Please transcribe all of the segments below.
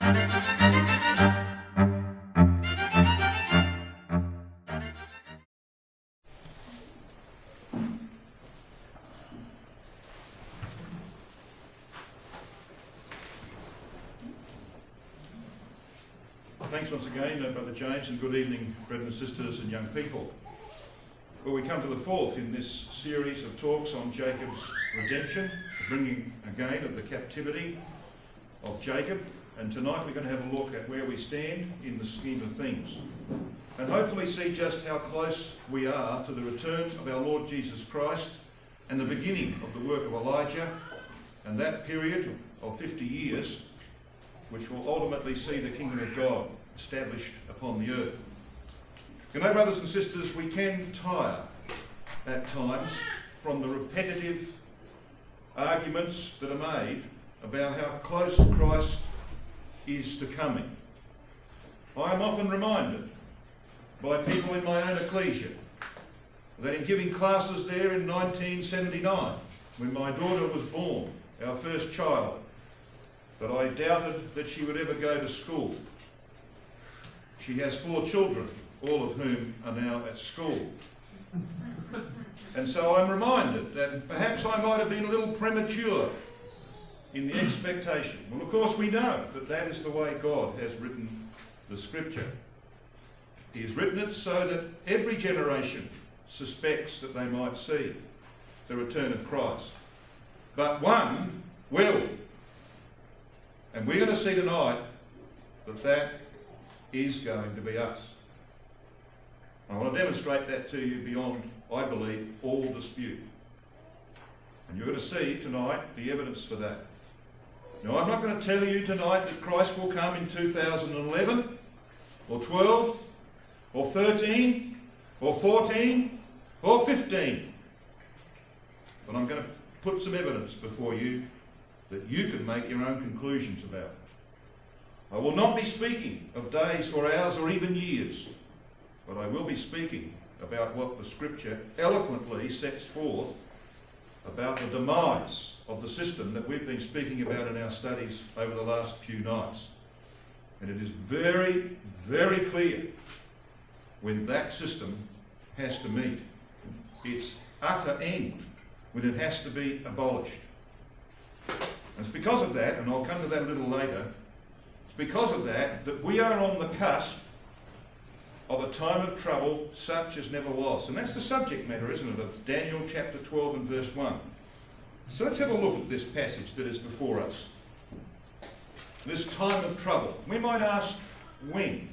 Thanks once again, Brother James, and good evening, brothers and sisters and young people. Well, we come to the fourth in this series of talks on Jacob's redemption, bringing again of the captivity of Jacob, and tonight we're going to have a look at where we stand in the scheme of things, and hopefully see just how close we are to the return of our Lord Jesus Christ and the beginning of the work of Elijah, and that period of 50 years which will ultimately see the kingdom of God established upon the earth. You know, brothers and sisters, we can tire at times from the repetitive arguments that are made about how close Christ is to coming. I am often reminded by people in my own ecclesia that in giving classes there in 1979, when my daughter was born, our first child, that I doubted that she would ever go to school. She has 4 children, all of whom are now at school. And so I'm reminded that perhaps I might have been a little premature in the expectation. Well, of course, we know that that is the way God has written the Scripture. He has written it so that every generation suspects that they might see the return of Christ. But one will. And we're going to see tonight that that is going to be us. I want to demonstrate that to you beyond, I believe, all dispute. And you're going to see tonight the evidence for that. Now, I'm not going to tell you tonight that Christ will come in 2011 or 12 or 13 or 14 or 15. But I'm going to put some evidence before you that you can make your own conclusions about it. I will not be speaking of days or hours or even years, but I will be speaking about what the Scripture eloquently sets forth about the demise of the system that we've been speaking about in our studies over the last few nights. And it is very, very clear when that system has to meet its utter end, when it has to be abolished. And it's because of that, and I'll come to that a little later, it's because of that that we are on the cusp of a time of trouble such as never was. And that's the subject matter, isn't it, of Daniel chapter 12 and verse 1. So let's have a look at this passage that is before us. This time of trouble. We might ask, when?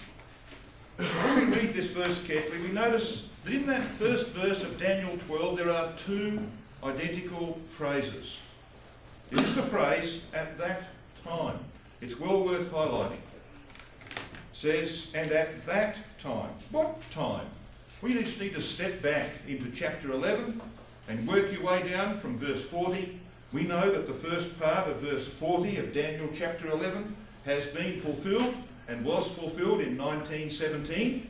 When we read this verse carefully, we notice that in that first verse of Daniel 12 there are 2 identical phrases. It is the phrase, at that time. It's well worth highlighting. It says, and at that time. What time? We just need to step back into chapter 11 and work your way down from verse 40. We know that the first part of verse 40 of Daniel chapter 11 has been fulfilled and was fulfilled in 1917.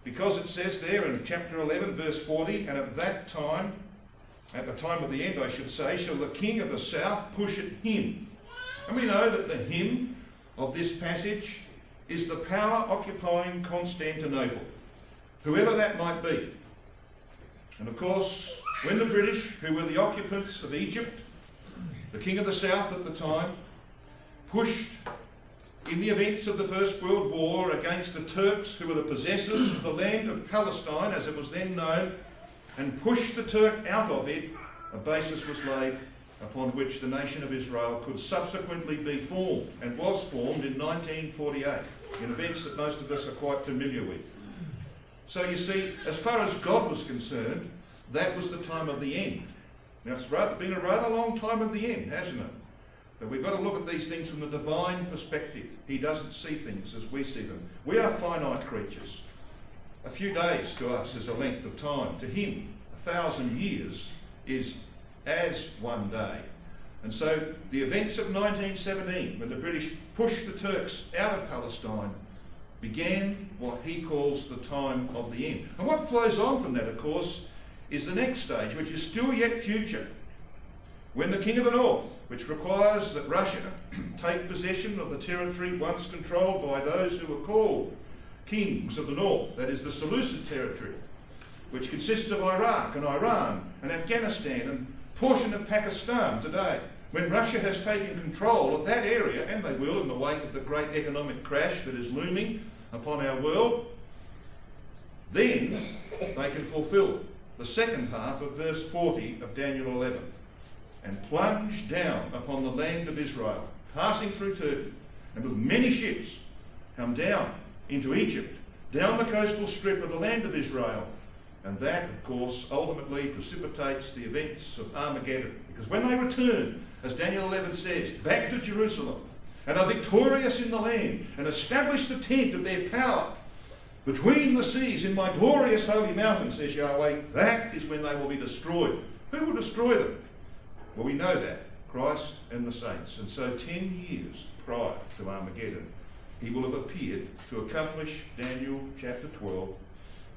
Because it says there in chapter 11 verse 40, and at that time, at the time of the end, I should say, shall the king of the south push at him. And we know that the him of this passage is the power occupying Constantinople, whoever that might be. And of course, when the British, who were the occupants of Egypt, the king of the south at the time, pushed in the events of the First World War against the Turks, who were the possessors of the land of Palestine, as it was then known, and pushed the Turk out of it, a basis was laid upon which the nation of Israel could subsequently be formed, and was formed in 1948, in events that most of us are quite familiar with. So you see, as far as God was concerned, that was the time of the end. Now it's been a rather long time of the end, hasn't it? But we've got to look at these things from the divine perspective. He doesn't see things as we see them. We are finite creatures. A few days to us is a length of time. To him, 1,000 years is as one day. And so the events of 1917, when the British pushed the Turks out of Palestine, began what he calls the time of the end. And what flows on from that, of course, is the next stage, which is still yet future. when the king of the north, which requires that Russia take possession of the territory once controlled by those who were called kings of the north, that is the Seleucid territory, which consists of Iraq and Iran and Afghanistan and a portion of Pakistan today. When Russia has taken control of that area, and they will in the wake of the great economic crash that is looming upon our world, then they can fulfill the second half of verse 40 of Daniel 11 and plunge down upon the land of Israel, passing through Turkey, and with many ships come down into Egypt, down the coastal strip of the land of Israel. And that, of course, ultimately precipitates the events of Armageddon. Because when they return, as Daniel 11 says, back to Jerusalem, and are victorious in the land, and establish the tent of their power between the seas in my glorious holy mountain, says Yahweh, that is when they will be destroyed. Who will destroy them? Well, we know that, Christ and the saints. And so 10 years prior to Armageddon, he will have appeared to accomplish Daniel chapter 12,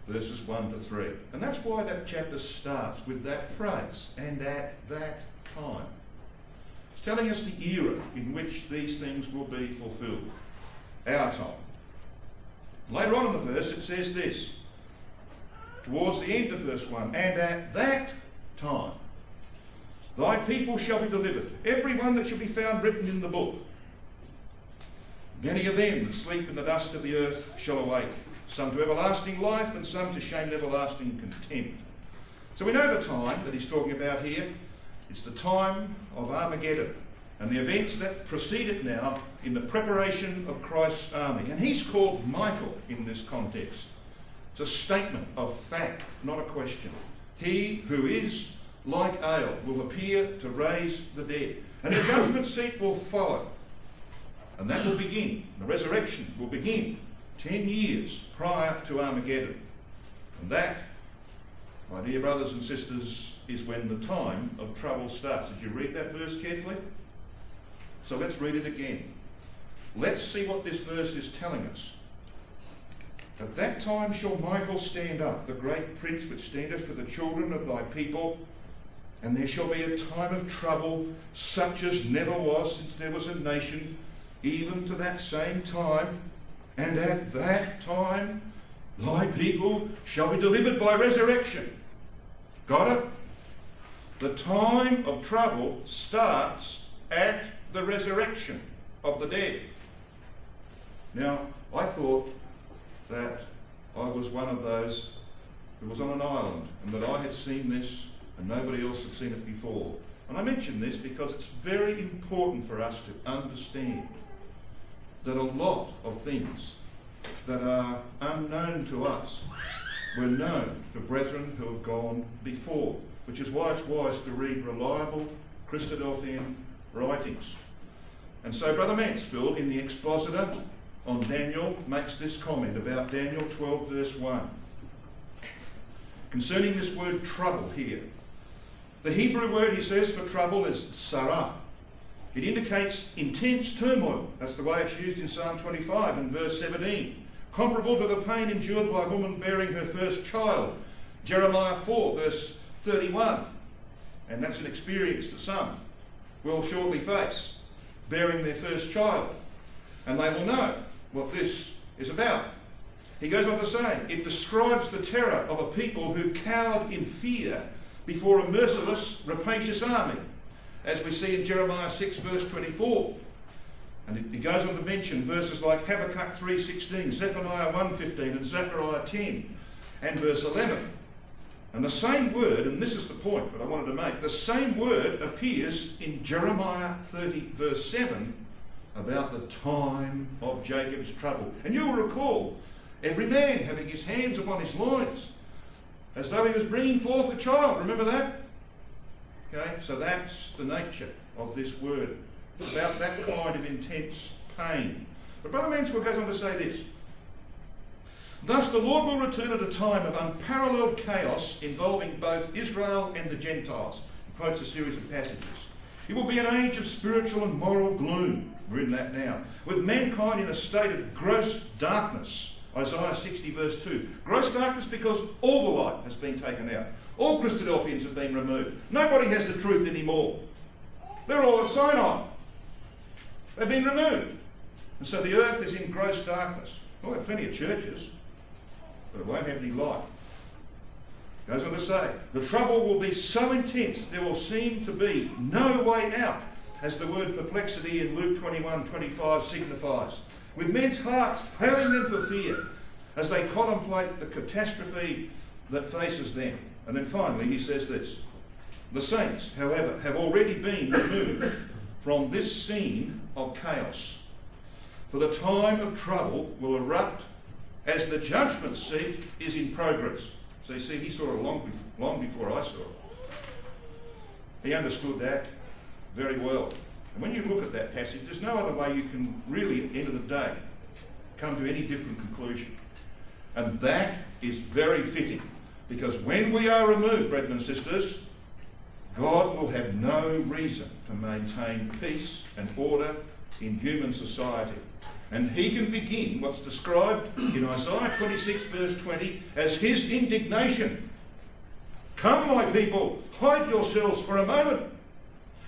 verses 1 to 3. And that's why that chapter starts with that phrase, and at that time. It's telling us the era in which these things will be fulfilled. Our time. Later on in the verse it says this, towards the end of verse 1, and at that time thy people shall be delivered, every one that shall be found written in the book. Many of them that sleep in the dust of the earth shall awake, some to everlasting life and some to shame and everlasting contempt. So we know the time that he's talking about here. It's the time of Armageddon and the events that precede it now in the preparation of Christ's army. And he's called Michael in this context. It's a statement of fact, not a question. He who is like ale will appear to raise the dead, and the judgment seat will follow. And that will begin, the resurrection will begin 10 years prior to Armageddon. And that, my dear brothers and sisters, is when the time of trouble starts. Did you read that verse carefully? So let's read it again. Let's see what this verse is telling us. At that time shall Michael stand up, the great prince which standeth for the children of thy people, and there shall be a time of trouble such as never was since there was a nation, even to that same time. And at that time thy people shall be delivered by resurrection. Got it? The time of trouble starts at the resurrection of the dead. Now, I thought that I was one of those who was on an island and that I had seen this and nobody else had seen it before. And I mention this because it's very important for us to understand that a lot of things that are unknown to us were known to brethren who have gone before, which is why it's wise to read reliable Christadelphian writings. And so Brother Mansfield, in the Expositor on Daniel, makes this comment about Daniel 12 verse 1. Concerning this word trouble here. The Hebrew word, he says, for trouble is sarah. It indicates intense turmoil. That's the way it's used in Psalm 25 and verse 17. Comparable to the pain endured by a woman bearing her first child. Jeremiah 4 verse 31. And that's an experience that some will shortly face, bearing their first child. And they will know what this is about. He goes on to say, it describes the terror of a people who cowered in fear before a merciless, rapacious army, as we see in Jeremiah 6 verse 24. And it goes on to mention verses like Habakkuk 3:16, Zephaniah 1:15 and Zechariah 10 and verse 11. And the same word, and this is the point that I wanted to make, the same word appears in Jeremiah 30 verse 7 about the time of Jacob's trouble. And you'll recall every man having his hands upon his loins as though he was bringing forth a child. Remember that? Okay, so that's the nature of this word. It's about that kind of intense pain. But Brother Mansfield goes on to say this. Thus the Lord will return at a time of unparalleled chaos involving both Israel and the Gentiles. He quotes a series of passages. It will be an age of spiritual and moral gloom. We're in that now. With mankind in a state of gross darkness. Isaiah 60 verse 2. Gross darkness because all the light has been taken out. All Christadelphians have been removed. Nobody has the truth anymore. They're all at Sinai. They've been removed. And so the earth is in gross darkness. Well, there are plenty of churches, but it won't have any light. Goes on to say, the trouble will be so intense there will seem to be no way out, as the word perplexity in Luke 21:25 signifies, with men's hearts failing them for fear as they contemplate the catastrophe that faces them. And then finally he says this, the saints, however, have already been removed from this scene of chaos. For the time of trouble will erupt as the judgment seat is in progress. So you see, he saw it long before I saw it. He understood that very well. And when you look at that passage, there's no other way you can really, at the end of the day, come to any different conclusion. And that is very fitting, because when we are removed, brethren and sisters, God will have no reason to maintain peace and order in human society. And he can begin what's described in Isaiah 26 verse 20 as his indignation. Come, my people, hide yourselves for a moment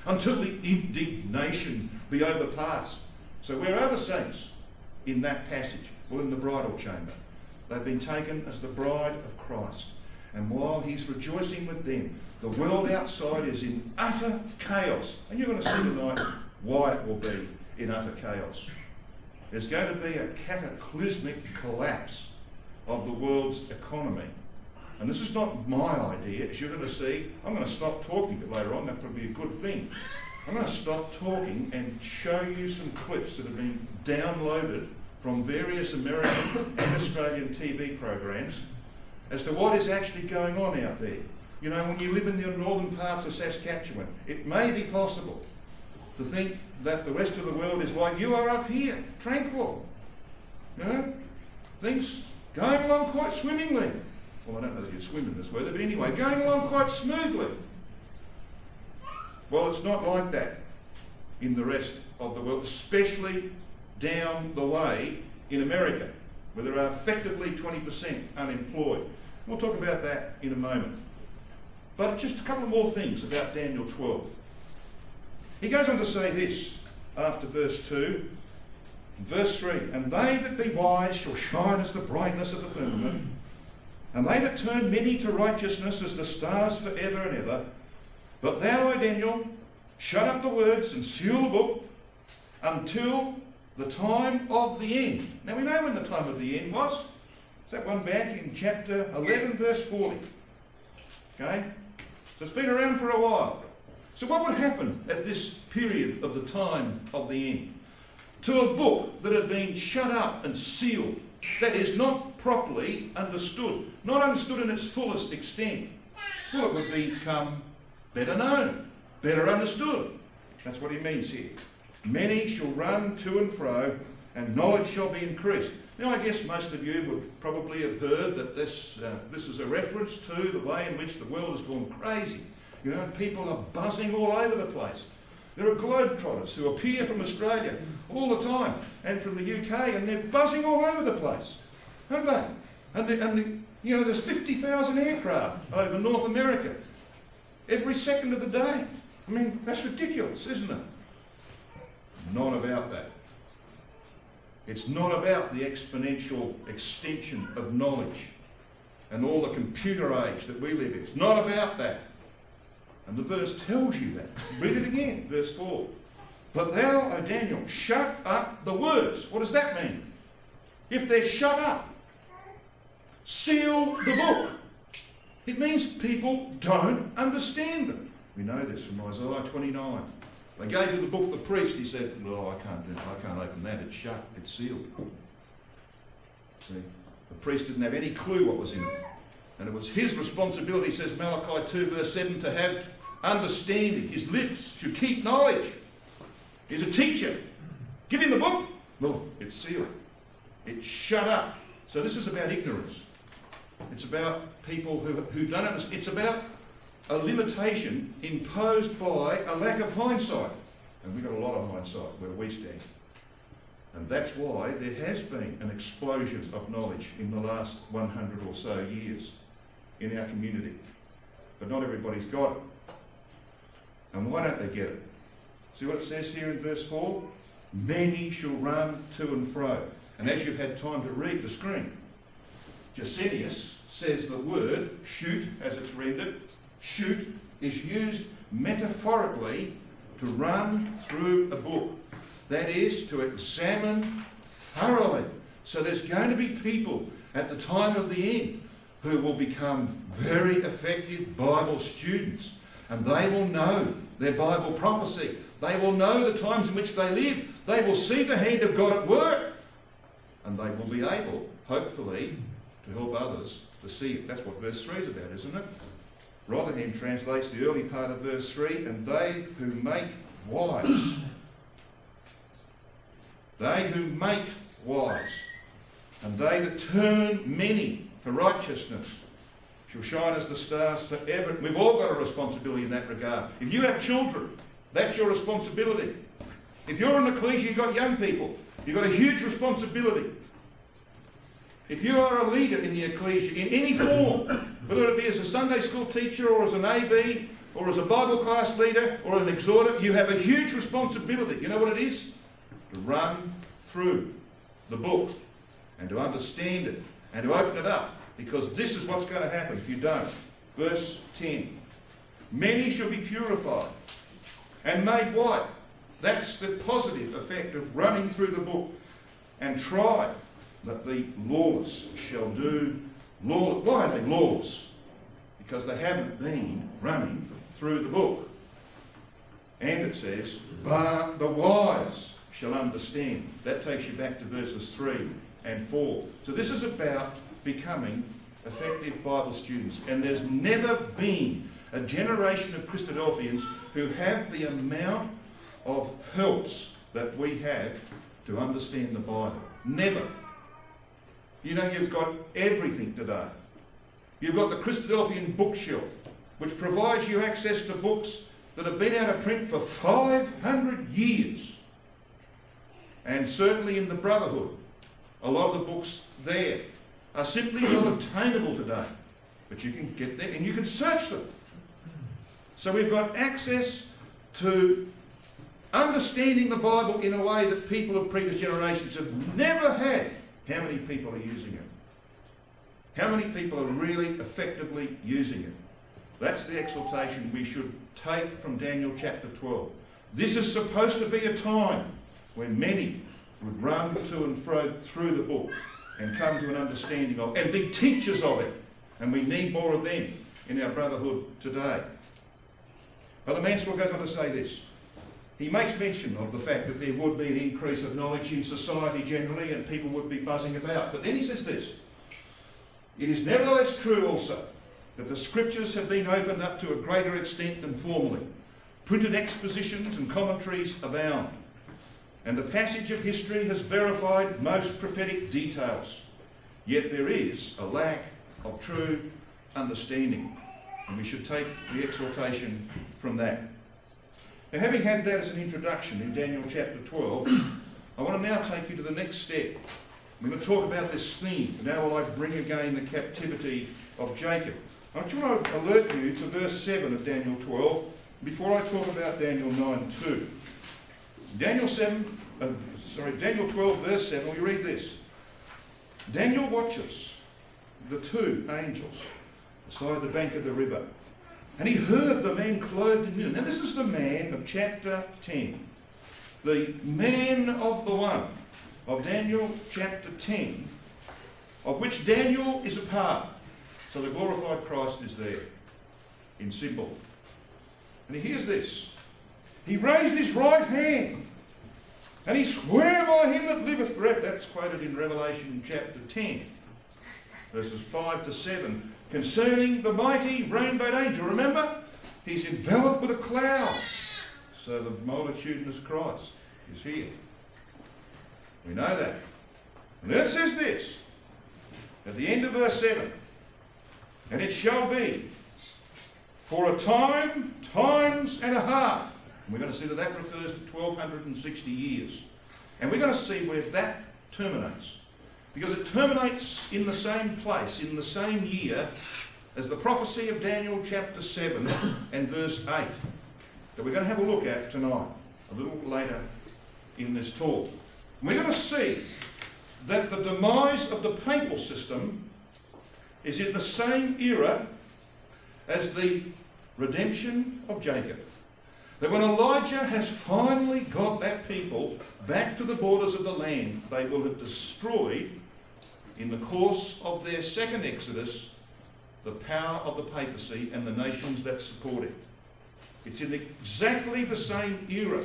until the indignation be overpassed. So where are the saints in that passage? Well, in the bridal chamber. They've been taken as the bride of Christ. And while he's rejoicing with them, the world outside is in utter chaos. And you're going to see tonight why it will be in utter chaos. There's going to be a cataclysmic collapse of the world's economy. And this is not my idea, as you're going to see. I'm going to stop talking a bit later on. That would be a good thing. I'm going to stop talking and show you some clips that have been downloaded from various American and Australian TV programs as to what is actually going on out there. You know, when you live in the northern parts of Saskatchewan, it may be possible to think that the rest of the world is like you are up here, tranquil. You know, things going along quite swimmingly. Well, I don't know that you swim in this weather, but anyway, going along quite smoothly. Well, it's not like that in the rest of the world, especially down the way in America, where there are effectively 20% unemployed. We'll talk about that in a moment. But just a couple more things about Daniel 12. He goes on to say this after verse 2, verse 3, and they that be wise shall shine as the brightness of the firmament, and they that turn many to righteousness as the stars for ever and ever. But thou, O Daniel, shut up the words and seal the book until the time of the end. Now we know when the time of the end was. It's that one back in chapter 11, verse 40. Okay? So it's been around for a while. So what would happen at this period of the time of the end to a book that had been shut up and sealed, that is not properly understood, not understood in its fullest extent? Well, it would become better known, better understood. That's what he means here. Many shall run to and fro, and knowledge shall be increased. Now, I guess most of you would probably have heard that this is a reference to the way in which the world has gone crazy. You know, people are buzzing all over the place. There are globetrotters who appear from Australia all the time, and from the UK, and they're buzzing all over the place, aren't they? And you know, there's 50,000 aircraft over North America every second of the day. I mean, that's ridiculous, isn't it? Not about that. It's not about the exponential extension of knowledge and all the computer age that we live in. It's not about that. And the verse tells you that. Read it again, verse 4. But thou, O Daniel, shut up the words. What does that mean? If they're shut up, seal the book. It means people don't understand them. We know this from Isaiah 29. They gave to the book the priest. He said, "No, I can't open that. It's shut. It's sealed." See, the priest didn't have any clue what was in it, and it was his responsibility, says Malachi 2, verse 7, to have understanding. His lips should keep knowledge. He's a teacher. Give him the book. No, it's sealed. It's shut up. So this is about ignorance. It's about people who don't understand. It's about a limitation imposed by a lack of hindsight. And we've got a lot of hindsight where we stand. And that's why there has been an explosion of knowledge in the last 100 or so years in our community. But not everybody's got it. And why don't they get it? See what it says here in verse 4? Many shall run to and fro. And as you've had time to read the screen, Josenius says the word shoot, as it's rendered, shoot, is used metaphorically to run through a book. That is, to examine thoroughly. So there's going to be people at the time of the end who will become very effective Bible students, and they will know their Bible prophecy. They will know the times in which they live. They will see the hand of God at work, and they will be able, hopefully, to help others to see it. That's what verse 3 is about, isn't it? Rotherham translates the early part of verse 3, and they who make wise. They who make wise, and they that turn many to righteousness shall shine as the stars forever. We've all got a responsibility in that regard. If you have children, that's your responsibility. If you're in the ecclesia, you've got young people, you've got a huge responsibility. If you are a leader in the ecclesia in any form, whether it be as a Sunday school teacher or as an AB or as a Bible class leader or an exhorter, you have a huge responsibility. You know what it is? To run through the book and to understand it and to open it up, because this is what's going to happen if you don't. Verse 10. Many shall be purified and made white. That's the positive effect of running through the book. And try that the lawless shall do lawless. Why are they lawless? Because they haven't been running through the book. And it says, but the wise shall understand. That takes you back to verses 3 and 4. So this is about becoming effective Bible students. And there's never been a generation of Christadelphians who have the amount of helps that we have to understand the Bible. Never. You know, you've got everything today. You've got the Christadelphian bookshelf, which provides you access to books that have been out of print for 500 years. And certainly in the Brotherhood, a lot of the books there are simply not obtainable today. But you can get there and you can search them. So we've got access to understanding the Bible in a way that people of previous generations have never had. How many people are using it? How many people are really effectively using it? That's the exhortation we should take from Daniel chapter 12. This is supposed to be a time when many would run to and fro through the book and come to an understanding of and be teachers of it. And we need more of them in our brotherhood today. Brother Mansfield goes on to say this. He makes mention of the fact that there would be an increase of knowledge in society generally and people would be buzzing about. But then he says this. It is nevertheless true also that the scriptures have been opened up to a greater extent than formerly. Printed expositions and commentaries abound. And the passage of history has verified most prophetic details. Yet there is a lack of true understanding. And we should take the exhortation from that. Now, having had that as an introduction in Daniel chapter 12, I want to now take you to the next step. We're going to talk about this theme. Now will I bring again the captivity of Jacob. I just want to alert you to verse 7 of Daniel 12 before I talk about Daniel 9:2. Daniel 12 verse 7, we read this. Daniel watches the two angels beside the bank of the river. And he heard the man clothed in linen. Now this is the man of chapter 10. The man of the one of Daniel chapter 10, of which Daniel is a part. So the glorified Christ is there in symbol. And he hears this. He raised his right hand and he swore by him that liveth forever. That's quoted in Revelation chapter 10, verses 5 to 7. Concerning the mighty rainbowed angel. Remember? He's enveloped with a cloud. So the multitudinous Christ is here. We know that. And then it says this, at the end of verse 7, and it shall be for a time, times and a half. And we're going to see that that refers to 1260 years. And we're going to see where that terminates. Because it terminates in the same place, in the same year, as the prophecy of Daniel chapter 7 and verse 8 that we're going to have a look at tonight. a little later in this talk. We're going to see that the demise of the papal system is in the same era as the redemption of Jacob. That when Elijah has finally got that people back to the borders of the land, they will have destroyed, in the course of their second exodus, the power of the papacy and the nations that support it. It's in exactly the same era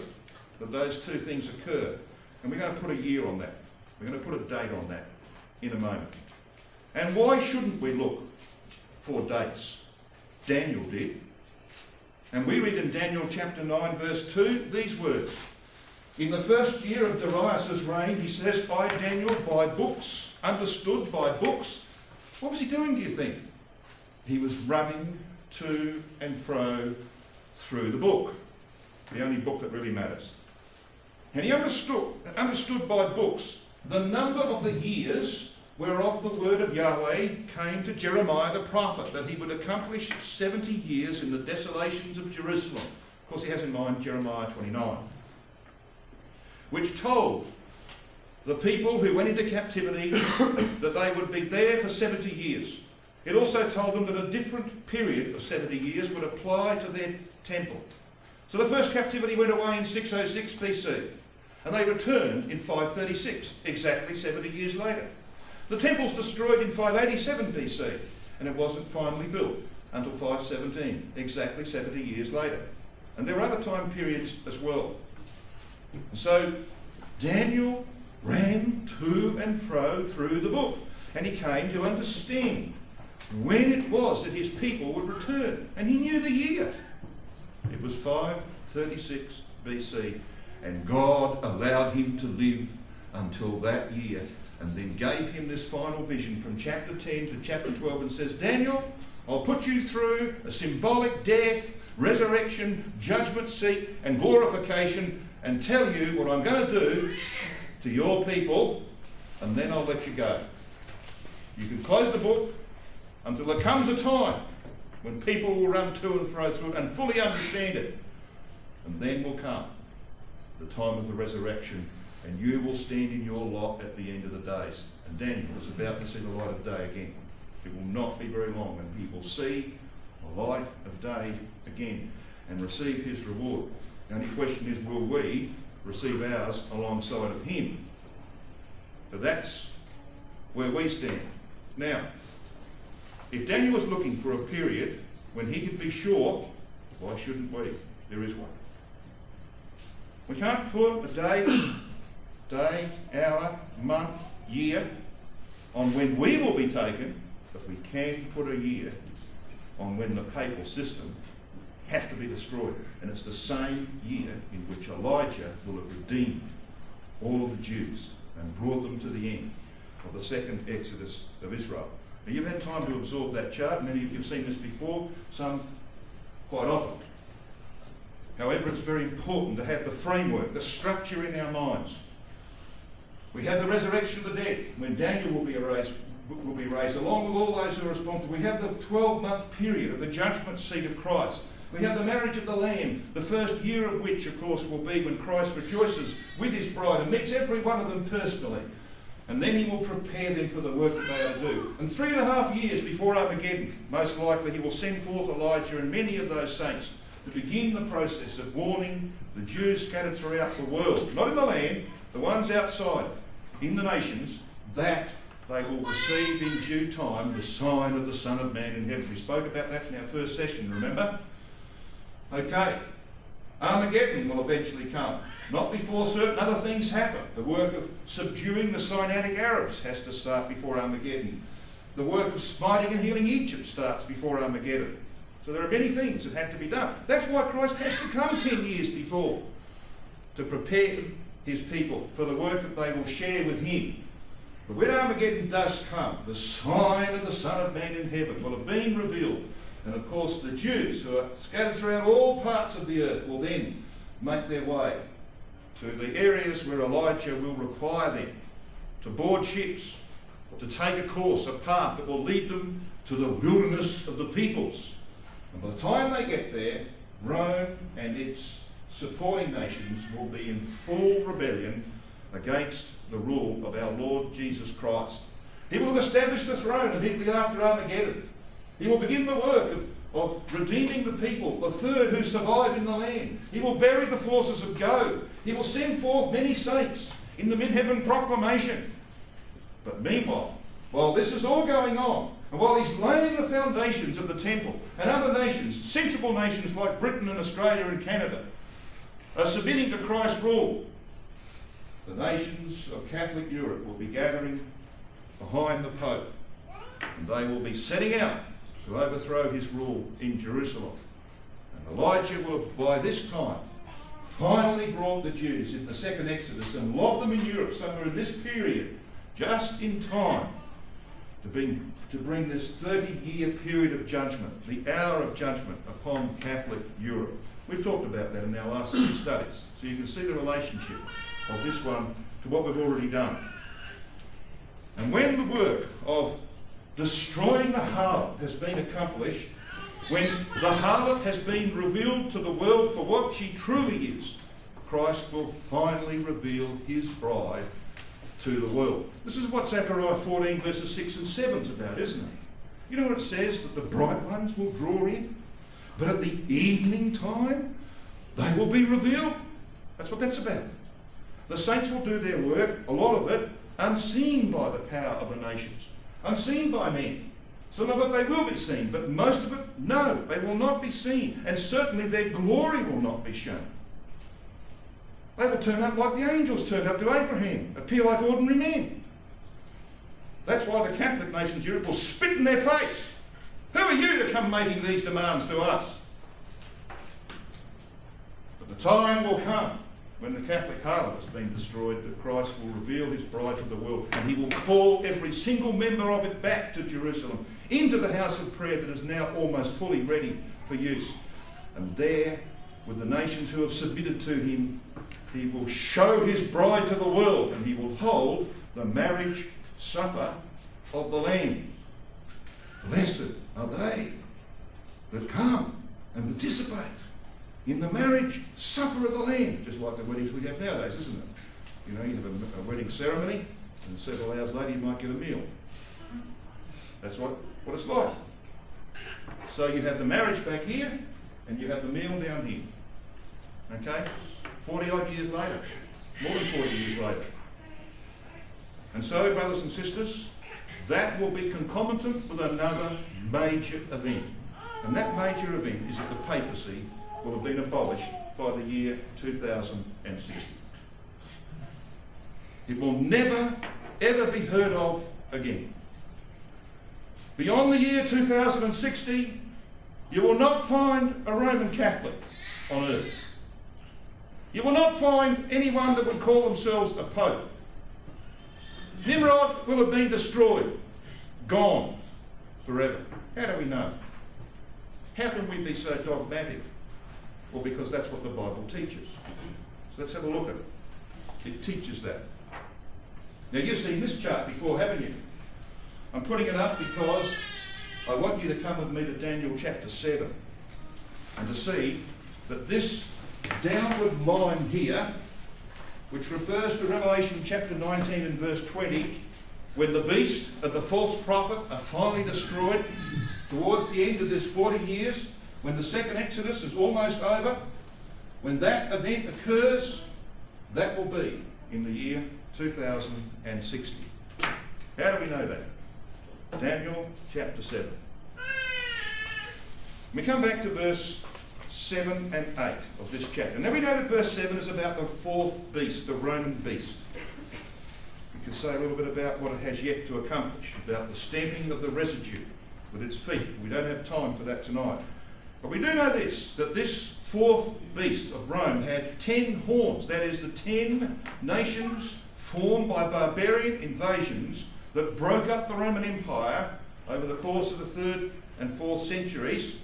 that those two things occur. And we're going to put a year on that. We're going to put a date on that in a moment. And why shouldn't we look for dates? Daniel did. And we read in Daniel chapter 9 verse 2 these words. In the first year of Darius' reign, he says, I, Daniel, by books, understood by books. What was he doing, do you think? He was running to and fro through the book, the only book that really matters. And he understood by books the number of the years whereof the word of Yahweh came to Jeremiah the prophet, that he would accomplish 70 years in the desolations of Jerusalem. Of course, he has in mind Jeremiah 29, which told the people who went into captivity that they would be there for 70 years. It also told them that a different period of 70 years would apply to their temple. So the first captivity went away in 606 BC, and they returned in 536, exactly 70 years later. The temple's destroyed in 587 BC, and it wasn't finally built until 517, exactly 70 years later. And there are other time periods as well. So Daniel ran to and fro through the book, and he came to understand when it was that his people would return. And he knew the year. It was 536 BC, and God allowed him to live until that year, and then gave him this final vision from chapter 10 to chapter 12 and says, Daniel, I'll put you through a symbolic death, resurrection, judgment seat and glorification, and tell you what I'm going to do to your people, and then I'll let you go. You can close the book until there comes a time when people will run to and fro through it and fully understand it. And then will come the time of the resurrection, and you will stand in your lot at the end of the days. And Daniel is about to see the light of day again. It will not be very long, and he will see the light of day again and receive his reward. The only question is, will we receive ours alongside of him? But that's where we stand. Now, if Daniel was looking for a period when he could be sure, why shouldn't we? There is one. We can't put a date, day, hour, month, year on when we will be taken, but we can put a year on when the papal system has to be destroyed. And it's the same year in which Elijah will have redeemed all of the Jews and brought them to the end of the second exodus of Israel. Now, you've had time to absorb that chart. Many of you have seen this before, some quite often. However, it's very important to have the framework, the structure in our minds. We have the resurrection of the dead, when Daniel will be raised, along with all those who are responsible. We have the 12-month period of the judgment seat of Christ. We have the marriage of the Lamb, the first year of which, of course, will be when Christ rejoices with his bride and meets every one of them personally. And then he will prepare them for the work that they are to do. And 3.5 years before Armageddon, most likely, he will send forth Elijah and many of those saints to begin the process of warning the Jews scattered throughout the world, not in the land, the ones outside, in the nations, that they will receive in due time the sign of the Son of Man in heaven. We spoke about that in our first session, remember? Okay, Armageddon will eventually come. Not before certain other things happen. The work of subduing the Sinaitic Arabs has to start before Armageddon. The work of smiting and healing Egypt starts before Armageddon. So there are many things that have to be done. That's why Christ has to come 10 years before, to prepare his people for the work that they will share with him. But when Armageddon does come, the sign of the Son of Man in heaven will have been revealed. And of course the Jews who are scattered throughout all parts of the earth will then make their way to the areas where Elijah will require them to board ships, to take a course, a path that will lead them to the wilderness of the peoples. And by the time they get there, Rome and its supporting nations will be in full rebellion against the rule of our Lord Jesus Christ. He will establish the throne immediately after Armageddon. He will begin the work of redeeming the people, the third who survive in the land. He will bury the forces of Gog. He will send forth many saints in the mid-heaven proclamation. But meanwhile, while this is all going on, and while he's laying the foundations of the temple, and other nations, sensible nations like Britain and Australia and Canada, are submitting to Christ's rule, the nations of Catholic Europe will be gathering behind the Pope, and they will be setting out to overthrow his rule in Jerusalem. And Elijah will have by this time finally brought the Jews in the second Exodus and locked them in Europe somewhere in this period, just in time to bring this 30-year period of judgment, the hour of judgment upon Catholic Europe. We've talked about that in our last few studies, so you can see the relationship of this one to what we've already done. And when the work of destroying the harlot has been accomplished, when the harlot has been revealed to the world for what she truly is, Christ will finally reveal his bride to the world. This is what Zechariah 14 verses 6 and 7 is about, isn't it? You know what it says? That the bright ones will draw in, but at the evening time they will be revealed. That's what that's about. The saints will do their work, a lot of it, unseen by the power of the nations, unseen by men. Some of it they will be seen, but most of it, no, they will not be seen, and certainly their glory will not be shown. They will turn up like the angels turned up to Abraham, appear like ordinary men. That's why the Catholic nations of Europe will spit in their face. Who are you to come making these demands to us? But the time will come when the Catholic harlot has been destroyed, that Christ will reveal his bride to the world, and he will call every single member of it back to Jerusalem, into the house of prayer that is now almost fully ready for use. And there, with the nations who have submitted to him, he will show his bride to the world, and he will hold the marriage supper of the Lamb. Blessed are they that come and participate in the marriage supper of the Lamb, just like the weddings we have nowadays, isn't it? You know, you have a wedding ceremony, and several hours later you might get a meal. That's what it's like. So you have the marriage back here, and you have the meal down here. Okay? 40 odd years later, more than 40 years later. And so, brothers and sisters, that will be concomitant with another major event. And that major event is that the papacy will have been abolished by the year 2060. It will never, ever be heard of again. Beyond the year 2060, you will not find a Roman Catholic on earth. You will not find anyone that would call themselves a pope. Nimrod will have been destroyed, gone forever. How do we know? How can we be so dogmatic? Well, because that's what the Bible teaches. So let's have a look at it. It teaches that. Now, you've seen this chart before, haven't you? I'm putting it up because I want you to come with me to Daniel chapter 7 and to see that this downward line here, which refers to Revelation chapter 19 and verse 20, when the beast and the false prophet are finally destroyed towards the end of this 40 years, when the second Exodus is almost over, when that event occurs, that will be in the year 2060. How do we know that? Daniel chapter 7. We come back to verse 7 and 8 of this chapter. Now we know that verse 7 is about the fourth beast, the Roman beast. We could say a little bit about what it has yet to accomplish, about the stamping of the residue with its feet. We don't have time for that tonight. But we do know this, that this fourth beast of Rome had 10 horns. That is, the 10 nations formed by barbarian invasions that broke up the Roman Empire over the course of the 3rd and 4th centuries.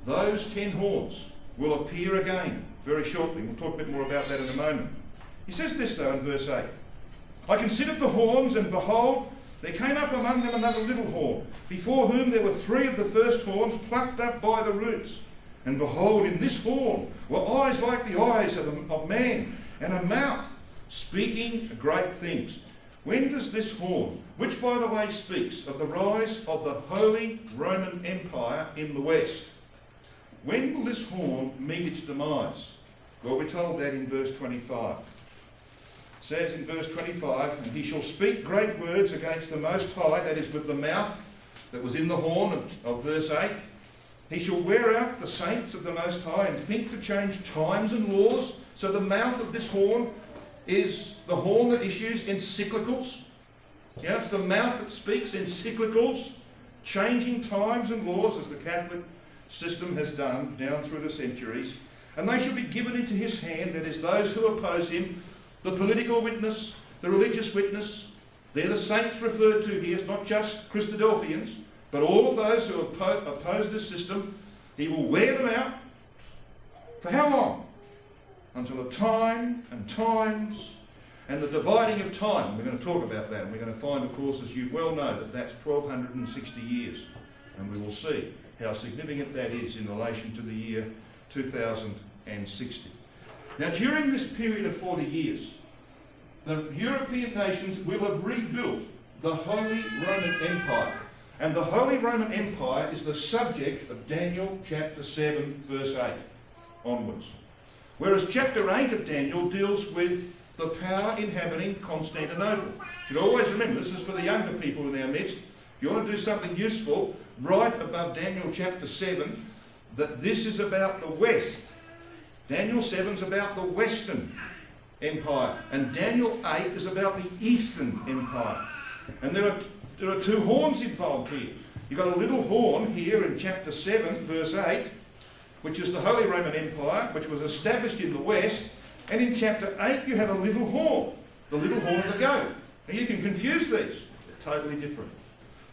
Those 10 horns will appear again very shortly. We'll talk a bit more about that in a moment. He says this, though, in verse 8. I considered the horns, and behold, there came up among them another little horn, before whom there were 3 of the first horns plucked up by the roots. And behold, in this horn were eyes like the eyes of man, and a mouth speaking great things. When does this horn, which by the way speaks of the rise of the Holy Roman Empire in the West, when will this horn meet its demise? Well, we're told that in verse 25. It says in verse 25, and he shall speak great words against the Most High, that is with the mouth that was in the horn of verse 8. He shall wear out the saints of the Most High and think to change times and laws. So the mouth of this horn is the horn that issues encyclicals. You know, it's the mouth that speaks encyclicals, changing times and laws as the Catholic system has done down through the centuries. And they shall be given into his hand, that is, those who oppose him, the political witness, the religious witness. They're the saints referred to here, not just Christadelphians, but all of those who oppose this system. He will wear them out. For how long? Until the time and times and the dividing of time. We're going to talk about that, and we're going to find, of course, as you well know, that that's 1260 years. And we will see how significant that is in relation to the year 2060. Now, during this period of 40 years, the European nations will have rebuilt the Holy Roman Empire. And the Holy Roman Empire is the subject of Daniel chapter 7, verse 8 onwards. Whereas chapter 8 of Daniel deals with the power inhabiting Constantinople. You should always remember, this is for the younger people in our midst. If you want to do something useful, right above Daniel chapter 7, that this is about the West. Daniel 7 is about the Western Empire, and Daniel 8 is about the Eastern Empire. And there are two horns involved here. You've got a little horn here in chapter 7, verse 8, which is the Holy Roman Empire, which was established in the West. And in chapter 8, you have a little horn, the little horn of the goat. Now you can confuse these. They're totally different.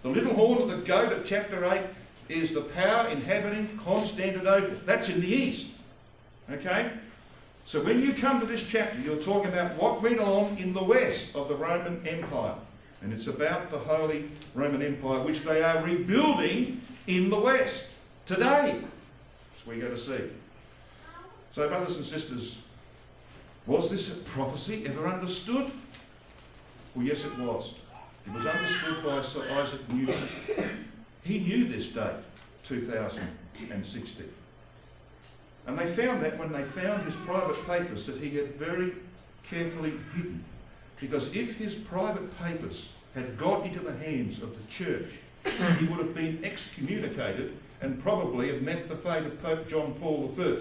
The little horn of the goat at chapter 8 is the power inhabiting Constantinople. That's in the East. Okay? So when you come to this chapter, you're talking about what went on in the West of the Roman Empire. And it's about the Holy Roman Empire, which they are rebuilding in the West today. That's what you're going to see. So, brothers and sisters, was this prophecy ever understood? Well, yes, it was. It was understood by Sir Isaac Newton. He knew this date, 2060. And they found that when they found his private papers that he had very carefully hidden. Because if his private papers had got into the hands of the church, he would have been excommunicated and probably have met the fate of Pope John Paul I.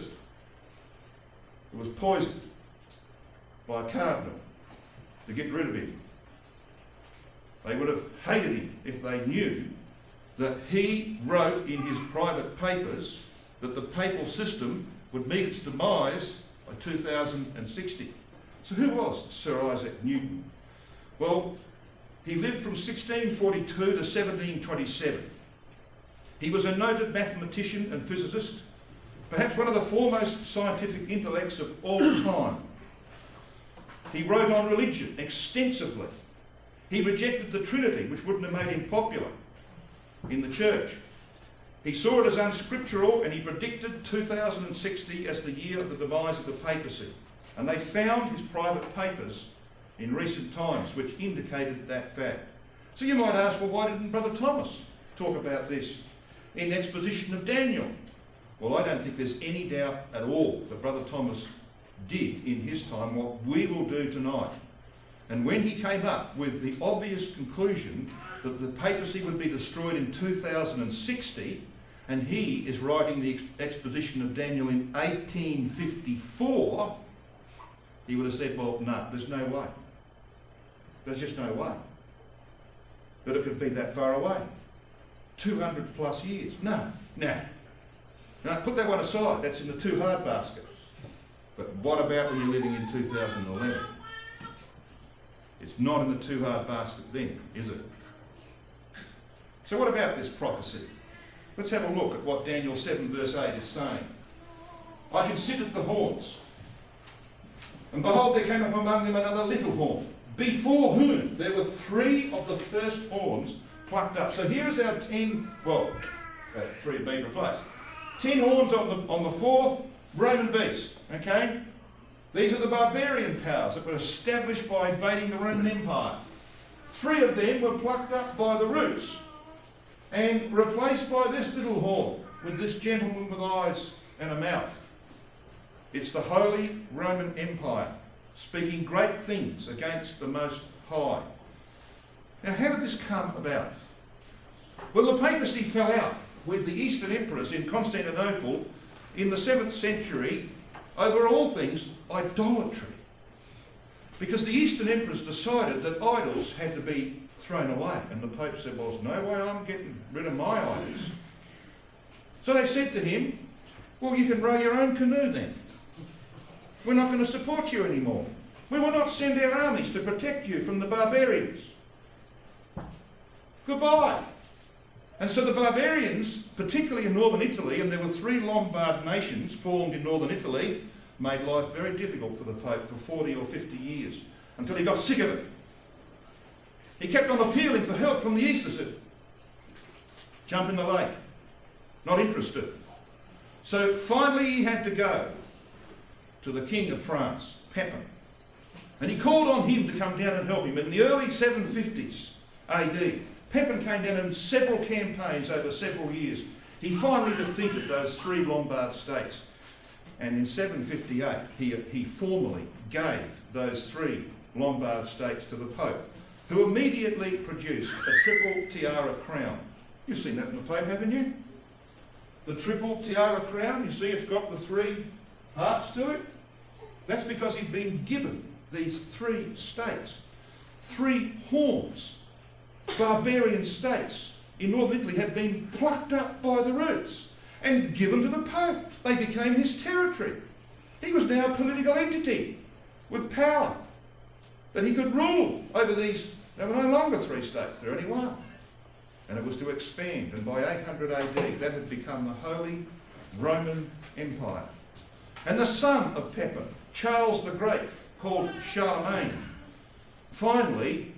He was poisoned by a cardinal to get rid of him. They would have hated him if they knew that he wrote in his private papers that the papal system would meet its demise by 2060. So who was Sir Isaac Newton? Well, he lived from 1642 to 1727. He was a noted mathematician and physicist, perhaps one of the foremost scientific intellects of all time. He wrote on religion extensively. He rejected the Trinity, which wouldn't have made him popular in the church. He saw it as unscriptural, and he predicted 2060 as the year of the demise of the papacy. And they found his private papers in recent times which indicated that fact. So you might ask, well, why didn't Brother Thomas talk about this in exposition of Daniel? Well, I don't think there's any doubt at all that Brother Thomas did in his time what we will do tonight. And when he came up with the obvious conclusion that the papacy would be destroyed in 2060, and he is writing the exposition of Daniel in 1854, he would have said, well, no, there's no way. There's just no way that it could be that far away. 200 plus years. No. Now, put that one aside. That's in the too hard basket. But what about when you're living in 2011? It's not in the too hard basket then, is it? So what about this prophecy? Let's have a look at what Daniel 7 verse 8 is saying. I considered the horns, and behold, there came up among them another little horn, before whom there were 3 of the first horns plucked up. So here is our 10, 3 have been replaced. 10 horns on the fourth Roman beast. Okay? These are the barbarian powers that were established by invading the Roman Empire. 3 of them were plucked up by the roots and replaced by this little horn with this gentleman with eyes and a mouth. It's the Holy Roman Empire speaking great things against the Most High. Now, how did this come about? Well, the papacy fell out with the Eastern emperors in Constantinople in the 7th century over all things idolatry. Because the Eastern emperors decided that idols had to be thrown away. And the Pope said, well, there's no way I'm getting rid of my idols. So they said to him, well, you can row your own canoe then. We're not going to support you anymore. We will not send our armies to protect you from the barbarians. Goodbye. And so the barbarians, particularly in northern Italy, and there were 3 Lombard nations formed in northern Italy, made life very difficult for the Pope for 40 or 50 years, until he got sick of it. He kept on appealing for help from the east. He said, jump in the lake. Not interested. So finally he had to go to the King of France, Pepin. And he called on him to come down and help him. In the early 750s AD, Pepin came down in several campaigns over several years. He finally defeated those 3 Lombard states. And in 758, he formally gave those 3 Lombard states to the Pope, who immediately produced a triple tiara crown. You've seen that in the Pope, haven't you? The triple tiara crown, you see it's got the 3 parts to it. That's because he'd been given these 3 states, 3 horns. Barbarian states in northern Italy had been plucked up by the roots and given to the Pope. They became his territory. He was now a political entity with power that he could rule over these. There were no longer 3 states, there were only 1. And it was to expand, and by 800 AD that had become the Holy Roman Empire. And the son of Pepin, Charles the Great, called Charlemagne, finally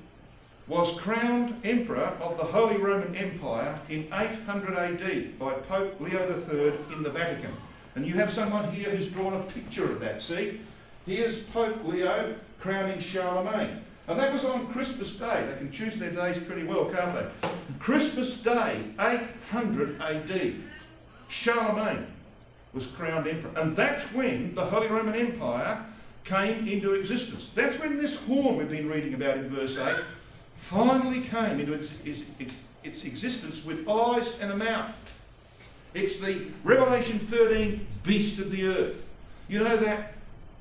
was crowned Emperor of the Holy Roman Empire in 800 AD by Pope Leo III in the Vatican. And you have someone here who's drawn a picture of that, see? Here's Pope Leo crowning Charlemagne. And that was on Christmas Day. They can choose their days pretty well, can't they? Christmas Day, 800 AD. Charlemagne was crowned Emperor. And that's when the Holy Roman Empire came into existence. That's when this horn we've been reading about in verse 8 finally came into its existence with eyes and a mouth. It's the Revelation 13 beast of the earth. You know that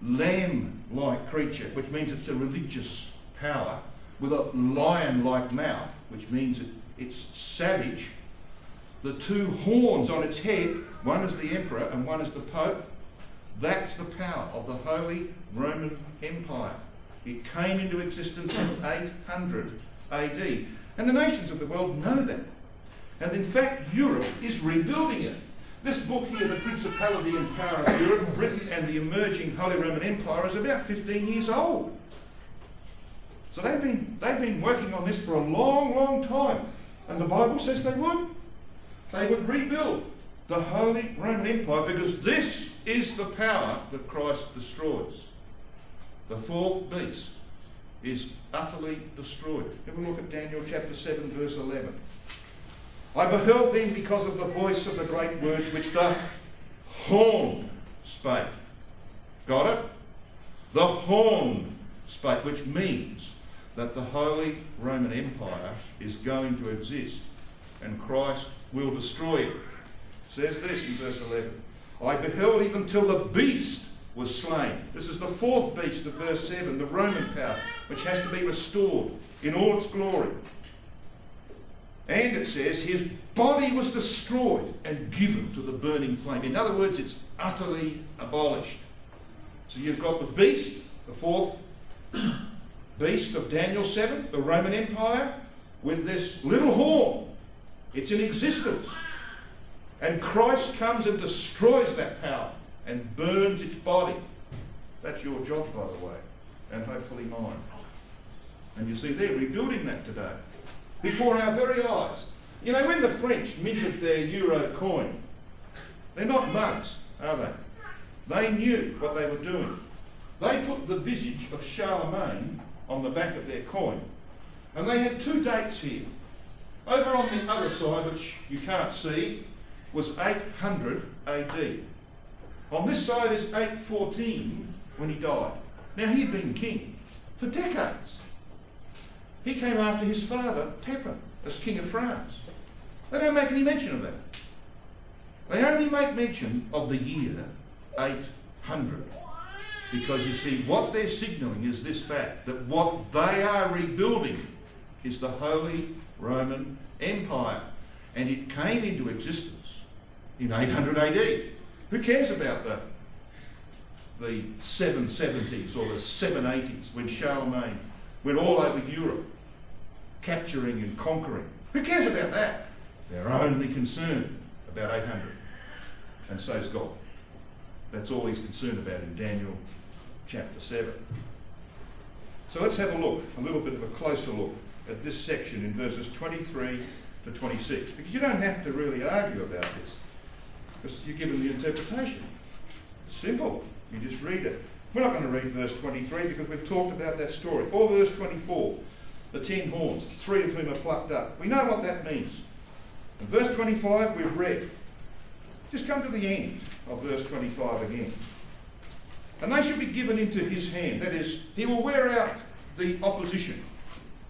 lamb-like creature, which means it's a religious power, with a lion-like mouth, which means it's savage. The 2 horns on its head, one is the emperor and one is the pope. That's the power of the Holy Roman Empire. It came into existence in 800 AD. And the nations of the world know that. And in fact, Europe is rebuilding it. This book here, The Principality and Power of Europe, Britain and the Emerging Holy Roman Empire, is about 15 years old. So they've been working on this for a long, long time. And the Bible says they would. They would rebuild the Holy Roman Empire, because this is the power that Christ destroys. The 4th beast is utterly destroyed. Have a look at Daniel chapter 7 verse 11. I beheld then because of the voice of the great words which the horn spake. Got it? The horn spake, which means that the Holy Roman Empire is going to exist and Christ will destroy it. It says this in verse 11. I beheld even till the beast was slain. This is the 4th beast of verse 7, the Roman power, which has to be restored in all its glory. And it says his body was destroyed and given to the burning flame. In other words, it's utterly abolished. So you've got the beast, the 4th beast of Daniel 7, the Roman Empire, with this little horn. It's in existence. And Christ comes and destroys that power and burns its body. That's your job, by the way, and hopefully mine. And you see, they're rebuilding that today before our very eyes. You know, when the French minted their euro coin, They're not mugs, are they? They knew what they were doing. They put the visage of Charlemagne on the back of their coin. And they had two dates here. Over on the other side, which you can't see, was 800 AD. On this side is 814 when he died. Now, he'd been king for decades. He came after his father, Pepin, as king of France. They don't make any mention of that. They only make mention of the year 800. Because you see, what they're signalling is this fact, that what they are rebuilding is the Holy Roman Empire. And it came into existence in 800 AD. Who cares about the 770s or the 780s when Charlemagne went all over Europe, capturing and conquering? Who cares about that? They're only concerned about 800. And so's God. That's all he's concerned about in Daniel chapter 7. So let's have a look, a little bit of a closer look at this section in verses 23 to 26. Because you don't have to really argue about this, because you're given the interpretation. It's simple. You just read it. We're not going to read verse 23 because we've talked about that story. Or verse 24, the 10 horns, 3 of whom are plucked up. We know what that means. In verse 25 we've read. Just come to the end of verse 25 again. And they shall be given into his hand. That is, he will wear out the opposition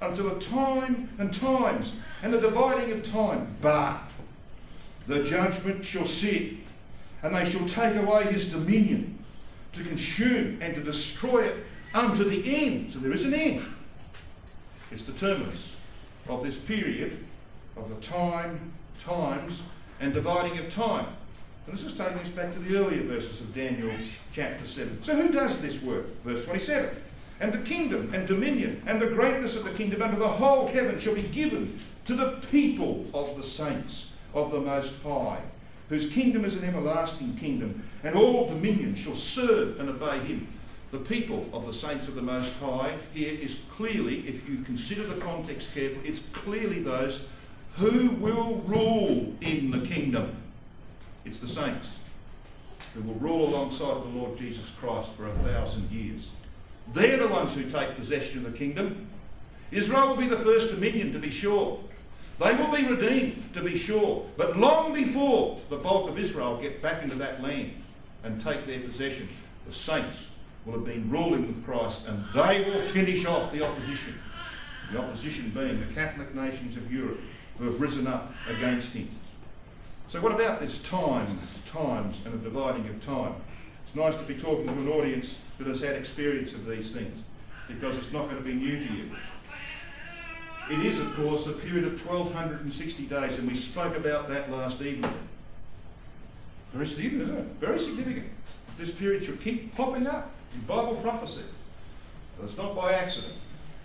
until a time and times and the dividing of time. But the judgment shall sit, and they shall take away his dominion, to consume and to destroy it unto the end. So there is an end. It's the terminus of this period of the times and dividing of time. And this is taking us back to the earlier verses of Daniel chapter 7. So who does this work? Verse 27. And the kingdom and dominion and the greatness of the kingdom under the whole heaven shall be given to the people of the saints of the Most High, whose kingdom is an everlasting kingdom, and all dominion shall serve and obey him. The people of the saints of the Most High here is clearly, if you consider the context carefully, it's clearly those who will rule in the kingdom. It's the saints who will rule alongside of the Lord Jesus Christ for 1,000 years. They're the ones who take possession of the kingdom. Israel will be the first dominion, to be sure. They will be redeemed, to be sure. But long before the bulk of Israel get back into that land and take their possession, the saints will have been ruling with Christ, and they will finish off the opposition. The opposition being the Catholic nations of Europe who have risen up against him. So what about this times, and the dividing of time? It's nice to be talking to an audience that has had experience of these things, because it's not going to be new to you. It is, of course, a period of 1,260 days, and we spoke about that last evening. Very significant, isn't it? Very significant. This period should keep popping up in Bible prophecy. But it's not by accident.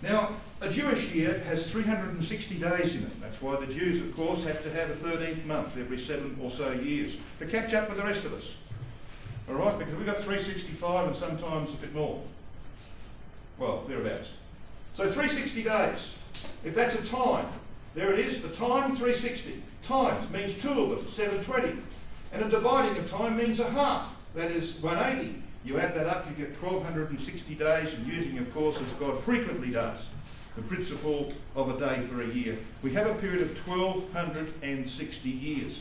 Now, a Jewish year has 360 days in it. That's why the Jews, of course, have to have a 13th month every 7 or so years to catch up with the rest of us. All right? Because we've got 365 and sometimes a bit more. Well, thereabouts. So 360 days. If that's a time, there it is, the time 360. Times means 2 of them, 720. And a dividing of time means a half, that is 180. You add that up, you get 1,260 days, and using, of course, as God frequently does, the principle of a day for a year, we have a period of 1,260 years.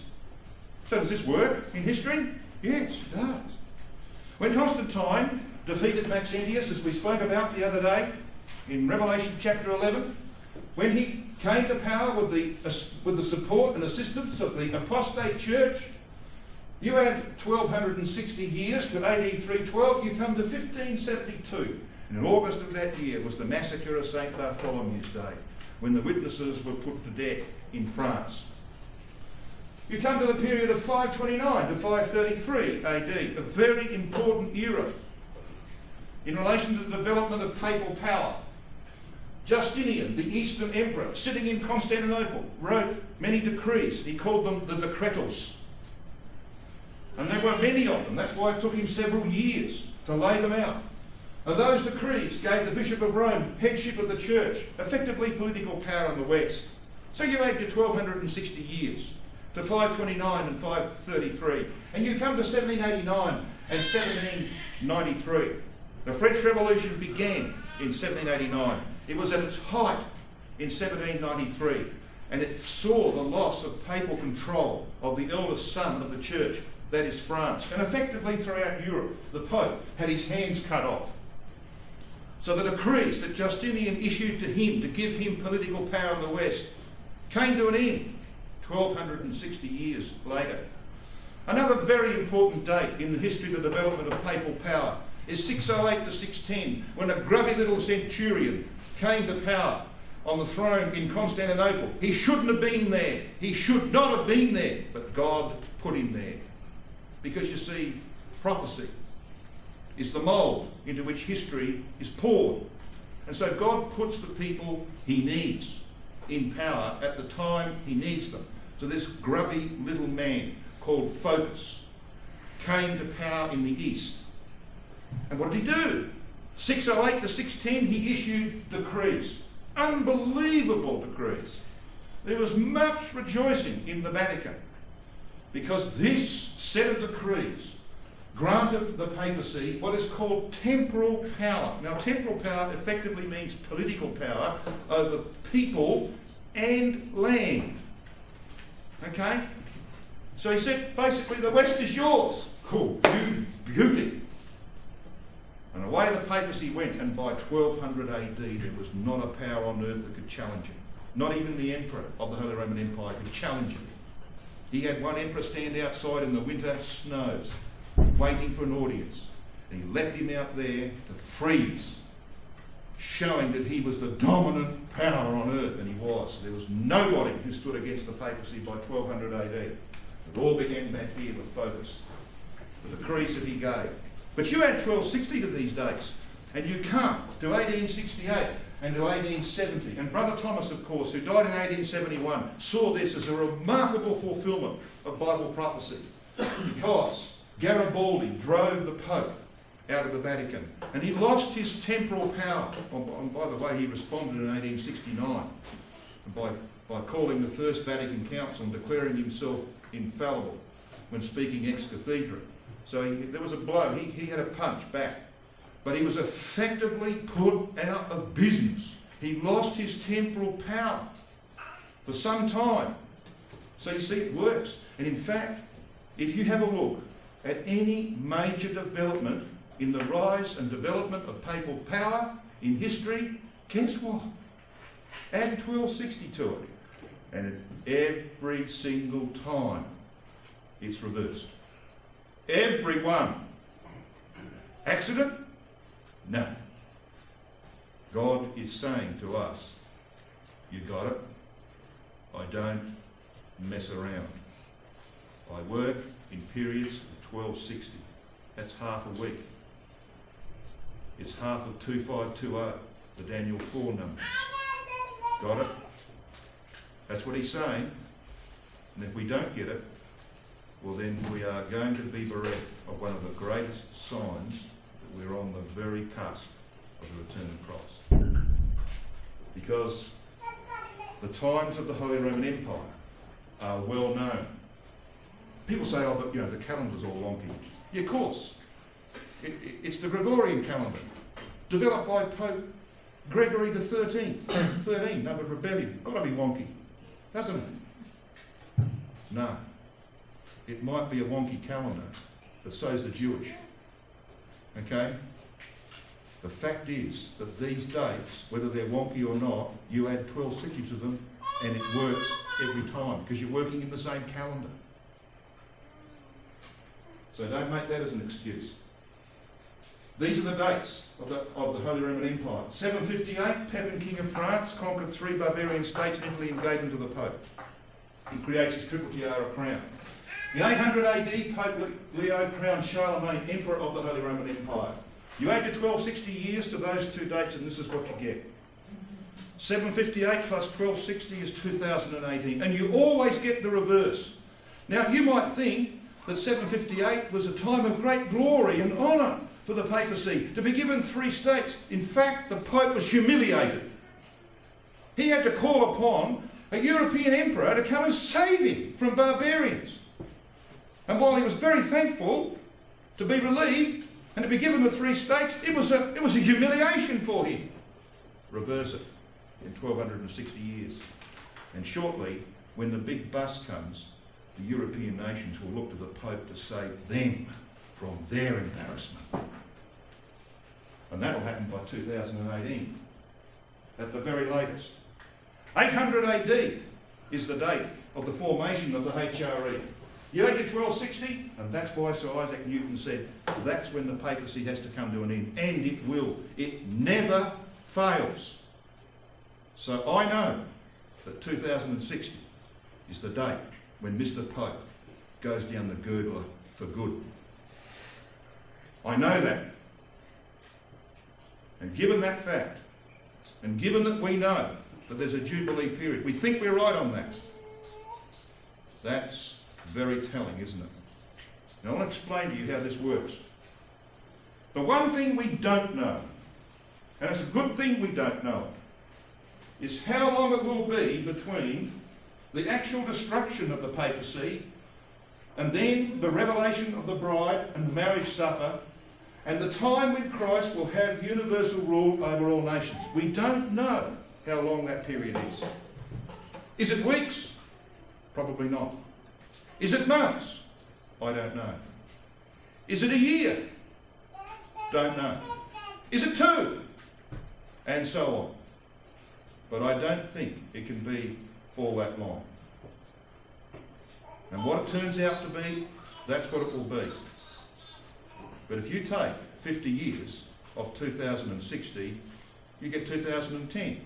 So does this work in history? Yes, it does. When Constantine defeated Maxentius, as we spoke about the other day, in Revelation chapter 11, when he came to power with the support and assistance of the apostate church, you add 1,260 years to AD 312, you come to 1572. And in August of that year was the massacre of St. Bartholomew's Day, when the witnesses were put to death in France. You come to the period of 529 to 533 AD, a very important era in relation to the development of papal power. Justinian, the Eastern Emperor, sitting in Constantinople, wrote many decrees. He called them the decretals. And there were many of them. That's why it took him several years to lay them out. And those decrees gave the Bishop of Rome headship of the church, effectively political power in the West. So you add your 1,260 years. to 529 and 533. And you come to 1789 and 1793. The French Revolution began in 1789. It was at its height in 1793. And it saw the loss of papal control of the eldest son of the church, that is France. And effectively throughout Europe, the Pope had his hands cut off. So the decrees that Justinian issued to him to give him political power in the West came to an end 1260 years later. Another very important date in the history of the development of papal power is 608 to 610, when a grubby little centurion came to power on the throne in Constantinople. He shouldn't have been there. He should not have been there, but God put him there. Because you see, prophecy is the mould into which history is poured. And so God puts the people he needs in power at the time he needs them. So this grubby little man called Phocas came to power in the east. And what did he do? 608 to 610, he issued decrees. Unbelievable decrees. There was much rejoicing in the Vatican because this set of decrees granted the papacy what is called temporal power. Now, temporal power effectively means political power over people and land. Okay? So he said, basically, the West is yours. Cool. Beauty. And away the papacy went, and by 1200 AD there was not a power on earth that could challenge him. Not even the emperor of the Holy Roman Empire could challenge him. He had one emperor stand outside in the winter snows, waiting for an audience. And he left him out there to freeze, showing that he was the dominant power on earth, and he was. There was nobody who stood against the papacy by 1200 AD. It all began back here with Phocas, the decrees that he gave. But you add 1260 to these dates, and you come to 1868 and to 1870. And Brother Thomas, of course, who died in 1871, saw this as a remarkable fulfilment of Bible prophecy, because Garibaldi drove the Pope out of the Vatican, and he lost his temporal power. And by the way, he responded in 1869 by calling the First Vatican Council and declaring himself infallible when speaking ex cathedra. So there was a blow. He had a punch back. But he was effectively put out of business. He lost his temporal power for some time. So you see, it works. And in fact, if you have a look at any major development in the rise and development of papal power in history, guess what? Add 1260 to it. And every single time it's reversed. Every one. Accident? No. God is saying to us, you got it. I don't mess around. I work in periods of 1260. That's half a week. It's half of 2520, the Daniel 4 numbers. Got it? That's what he's saying. And if we don't get it, well then we are going to be bereft of one of the greatest signs that we're on the very cusp of the return of Christ. Because the times of the Holy Roman Empire are well known. People say, oh, but the calendar's all wonky. Yeah, of course. It's the Gregorian calendar, developed by Pope Gregory the 13th. 13, numbered rebellion. Got to be wonky, doesn't it? No. It might be a wonky calendar, but so's the Jewish. Okay? The fact is that these dates, whether they're wonky or not, you add 1260 to them and it works every time because you're working in the same calendar. So don't make that as an excuse. These are the dates of the Holy Roman Empire. 758, Pepin, King of France, conquered 3 barbarian states in Italy and gave them to the Pope. He creates his triple tiara crown. In 800 AD, Pope Leo crowned Charlemagne Emperor of the Holy Roman Empire. You add your 1260 years to those 2 dates and this is what you get. 758 plus 1260 is 2018. And you always get the reverse. Now you might think that 758 was a time of great glory and honour for the papacy, to be given 3 states. In fact, the Pope was humiliated. He had to call upon a European emperor to come and save him from barbarians. And while he was very thankful to be relieved and to be given the 3 states, it was a humiliation for him. Reverse it in 1260 years. And shortly, when the big bus comes, the European nations will look to the Pope to save them from their embarrassment. And that'll happen by 2018, at the very latest. 800 AD is the date of the formation of the HRE. You only get 1260, and that's why Sir Isaac Newton said that's when the papacy has to come to an end. And it will. It never fails. So I know that 2060 is the date when Mr. Pope goes down the gurgler for good. I know that. And given that fact, and given that we know that there's a Jubilee period, we think we're right on that. That's very telling, isn't it? Now I want to explain to you how this works. The one thing we don't know, and it's a good thing we don't know it, is how long it will be between the actual destruction of the papacy and then the revelation of the bride and the marriage supper and the time when Christ will have universal rule over all nations. We don't know how long that period is. Is it weeks? Probably not. Is it months? I don't know. Is it a year? Don't know. Is it 2? And so on. But I don't think it can be all that long. And what it turns out to be, that's what it will be. But if you take 50 years of 2060, you get 2010.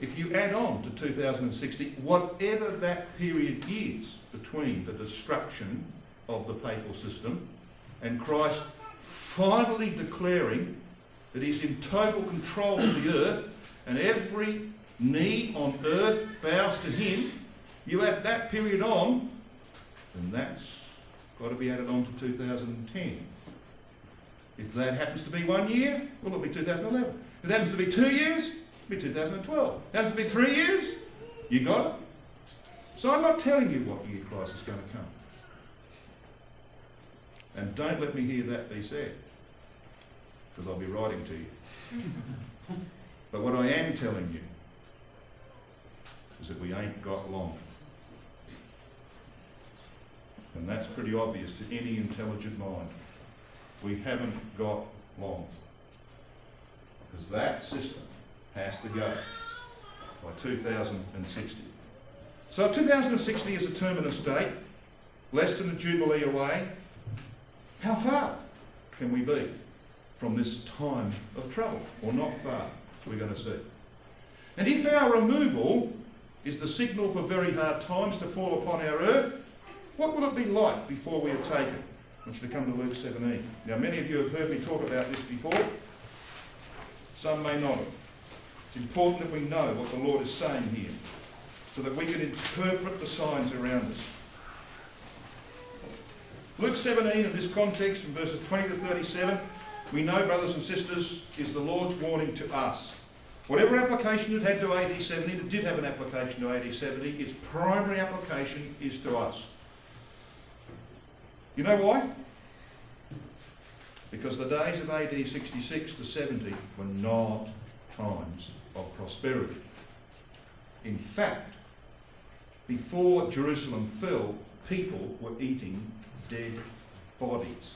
If you add on to 2060, whatever that period is between the destruction of the papal system and Christ finally declaring that he's in total control of the earth and every knee on earth bows to him, you add that period on, then that's got to be added on to 2010. If that happens to be 1 year, well, it'll be 2011. If it happens to be 2 years, it'll be 2012. If it happens to be 3 years, you got it. So I'm not telling you what year Christ is going to come. And don't let me hear that be said, because I'll be writing to you. But what I am telling you is that we ain't got long. And that's pretty obvious to any intelligent mind. We haven't got long. Because that system has to go by 2060. So if 2060 is a terminus date, less than a Jubilee away, how far can we be from this time of trouble? Or not far, as we're going to see. And if our removal is the signal for very hard times to fall upon our earth, what will it be like before we are taken? I want you to come to Luke 17. Now, many of you have heard me talk about this before. Some may not have. It's important that we know what the Lord is saying here so that we can interpret the signs around us. Luke 17, in this context, from verses 20 to 37, we know, brothers and sisters, is the Lord's warning to us. Whatever application it had to AD 70, it did have an application to AD 70, its primary application is to us. You know why? Because the days of AD 66 to 70 were not times of prosperity. In fact, before Jerusalem fell, people were eating dead bodies.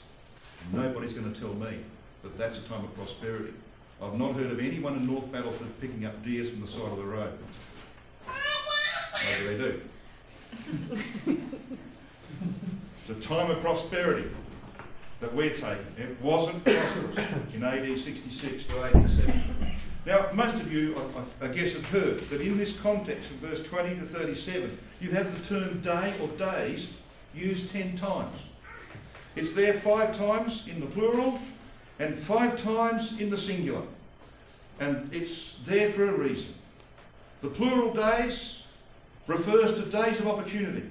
And nobody's going to tell me that that's a time of prosperity. I've not heard of anyone in North Battleford picking up deers from the side of the road. Maybe they do. It's a time of prosperity that we're taking. It wasn't prosperous in AD 66 to AD 70. Now, most of you, I guess, have heard that in this context, from verse 20 to 37, you have the term day or days used 10 times. It's there 5 times in the plural and 5 times in the singular. And it's there for a reason. The plural days refers to days of opportunity.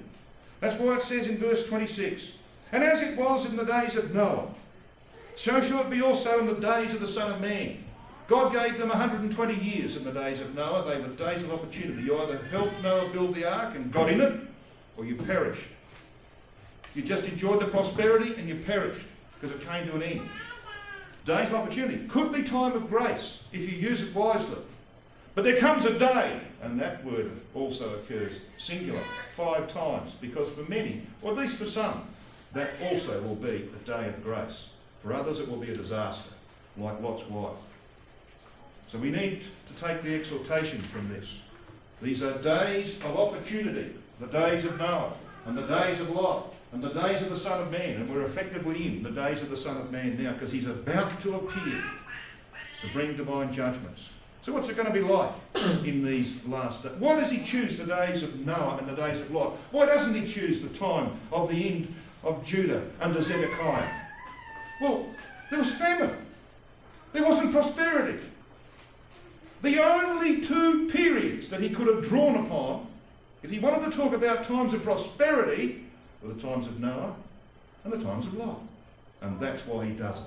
That's why it says in verse 26, "And as it was in the days of Noah, so shall it be also in the days of the Son of Man. God gave them 120 years in the days of Noah. They were days of opportunity. You either helped Noah build the ark and got in it, or you perished. You just enjoyed the prosperity and you perished because it came to an end. Days of opportunity. Could be time of grace if you use it wisely. But there comes a day, and that word also occurs singular 5 times, because for many, or at least for some, that also will be a day of grace. For others it will be a disaster, like Lot's wife. So we need to take the exhortation from this. These are days of opportunity, the days of Noah, and the days of Lot, and the days of the Son of Man, and we're effectively in the days of the Son of Man now, because he's about to appear to bring divine judgments. So what's it going to be like in these last days? Why does he choose the days of Noah and the days of Lot? Why doesn't he choose the time of the end of Judah under Zedekiah? Well, there was famine. There wasn't prosperity. The only 2 periods that he could have drawn upon, if he wanted to talk about times of prosperity, were the times of Noah and the times of Lot. And that's why he does it.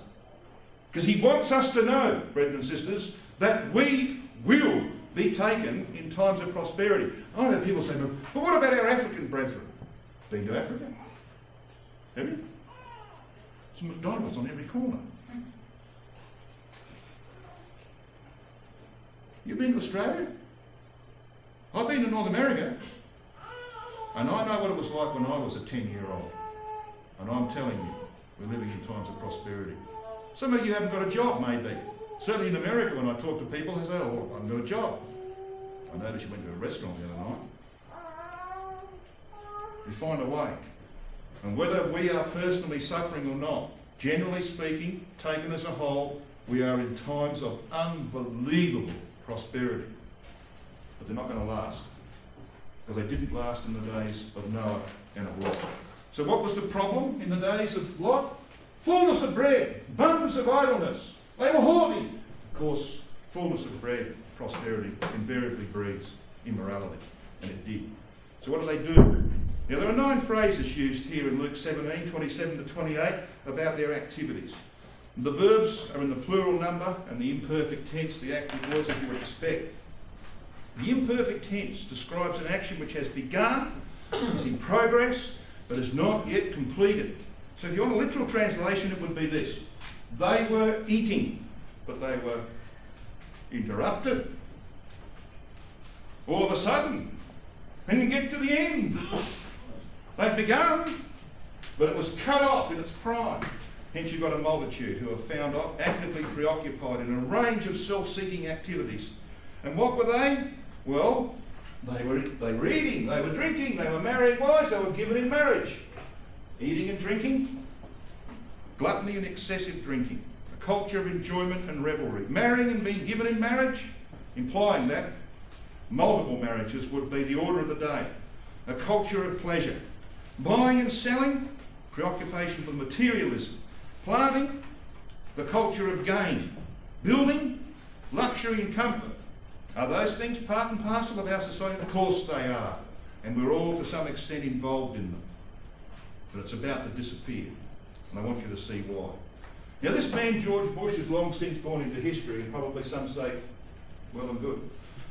Because he wants us to know, brethren and sisters, that we will be taken in times of prosperity. I know people say, but what about our African brethren? Been to Africa? Have you? There's McDonald's on every corner. You've been to Australia? I've been to North America. And I know what it was like when I was a 10-year-old. And I'm telling you, we're living in times of prosperity. Some of you haven't got a job, maybe. Certainly in America, when I talk to people, they say, oh, I haven't got a job. I noticed you went to a restaurant the other night. You find a way. And whether we are personally suffering or not, generally speaking, taken as a whole, we are in times of unbelievable prosperity. But they're not going to last. Because they didn't last in the days of Noah and of Lot. So what was the problem in the days of Lot? Fullness of bread, abundance of idleness. They were hoarding. Of course, fullness of bread, prosperity, invariably breeds immorality. And it did. So what do they do? Now there are 9 phrases used here in Luke 17, 27 to 28 about their activities. The verbs are in the plural number and the imperfect tense, the active voice, as you would expect. The imperfect tense describes an action which has begun, is in progress, but is not yet completed. So if you want a literal translation, it would be this. They were eating, but they were interrupted. All of a sudden, and you get to the end. They've begun, but it was cut off in its prime. Hence you've got a multitude who are found actively preoccupied in a range of self-seeking activities. And what were they? Well, they were eating, they were drinking, they were marrying wives, they were given in marriage. Eating and drinking, gluttony and excessive drinking, a culture of enjoyment and revelry. Marrying and being given in marriage, implying that multiple marriages would be the order of the day. A culture of pleasure. Buying and selling, preoccupation with materialism. Planting, the culture of gain. Building, luxury and comfort. Are those things part and parcel of our society? Of course they are. And we're all to some extent involved in them. But it's about to disappear. And I want you to see why. Now this man, George Bush, is long since gone into history, and probably some say, well and good.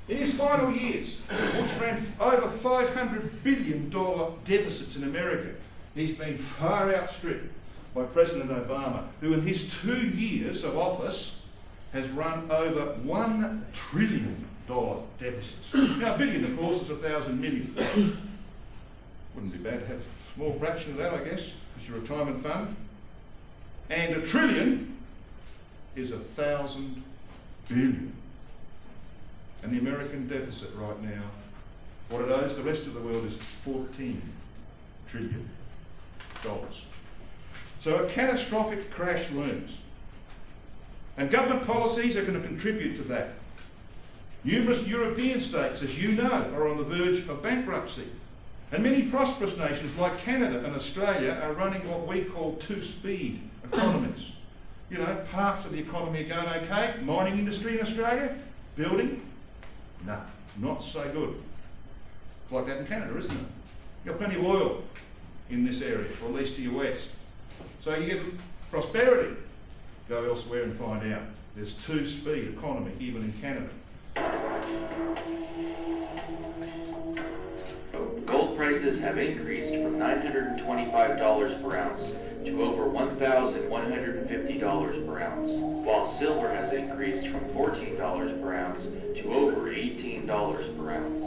In his final years, Bush ran over $500 billion deficits in America. He's been far outstripped by President Obama, who in his 2 years of office has run over $1 trillion deficits. Now, a billion, of course, is 1,000 million. Wouldn't be bad to have a small fraction of that, I guess, as your retirement fund. And $1 trillion is 1,000 billion. And the American deficit right now, what it owes the rest of the world is $14 trillion. So a catastrophic crash looms. And government policies are going to contribute to that. Numerous European states, as you know, are on the verge of bankruptcy. And many prosperous nations like Canada and Australia are running what we call two-speed economies. You know, parts of the economy are going okay. Mining industry in Australia, building, no, not so good. It's like that in Canada, isn't it? You've got plenty of oil in this area, or at least to your west. So you get prosperity. Go elsewhere and find out. There's two-speed economy, even in Canada. Gold prices have increased from $925 per ounce to over $1,150 per ounce, while silver has increased from $14 per ounce to over $18 per ounce.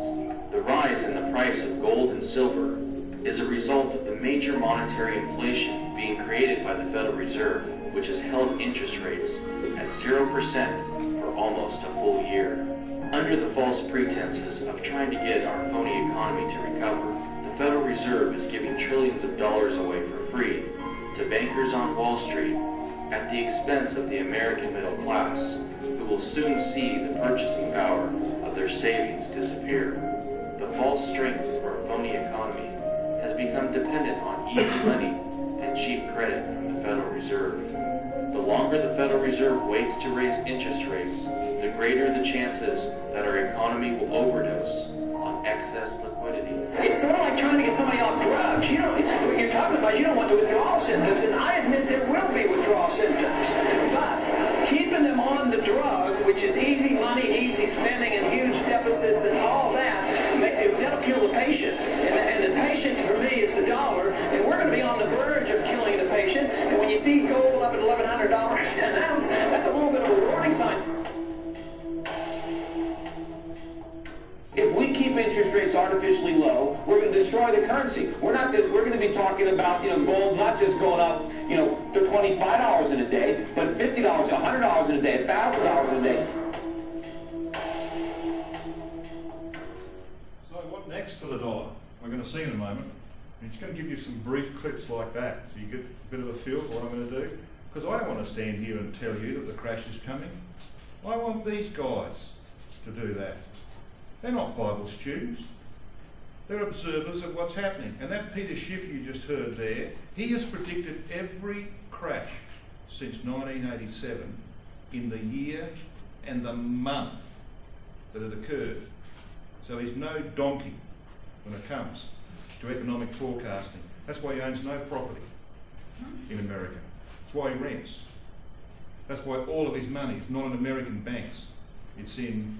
The rise in the price of gold and silver is a result of the major monetary inflation being created by the Federal Reserve, which has held interest rates at 0% for almost a full year. Under the false pretenses of trying to get our phony economy to recover, the Federal Reserve is giving trillions of dollars away for free to bankers on Wall Street at the expense of the American middle class, who will soon see the purchasing power of their savings disappear. The false strength of our phony economy has become dependent on easy money and cheap credit from the Federal Reserve. The longer the Federal Reserve waits to raise interest rates, the greater the chances that our economy will overdose on excess liquidity. It's sort of like trying to get somebody off drugs. You know, what you're talking about, you don't want the withdrawal symptoms, and I admit there will be withdrawal symptoms. But keeping them on the drug, which is easy money, easy spending, and huge deficits and all that, that'll kill the patient. And the patient, for me, is the dollar. And we're going to be on the verge of killing the patient. And when you see gold up at $1,100 an ounce, that's a little bit of a warning sign. If we keep interest rates artificially low, we're going to destroy the currency. We're going to be talking about, gold not just going up, to $25 in a day, but $50, $100 in a day, $1,000 in a day. So what next for the dollar? We're going to see in a moment. I'm just going to give you some brief clips like that so you get a bit of a feel for what I'm going to do. Because I don't want to stand here and tell you that the crash is coming. I want these guys to do that. They're not Bible students. They're observers of what's happening. And that Peter Schiff you just heard there, he has predicted every crash since 1987 in the year and the month that it occurred. So he's no donkey when it comes to economic forecasting. That's why he owns no property in America. That's why he rents. That's why all of his money is not in American banks. It's in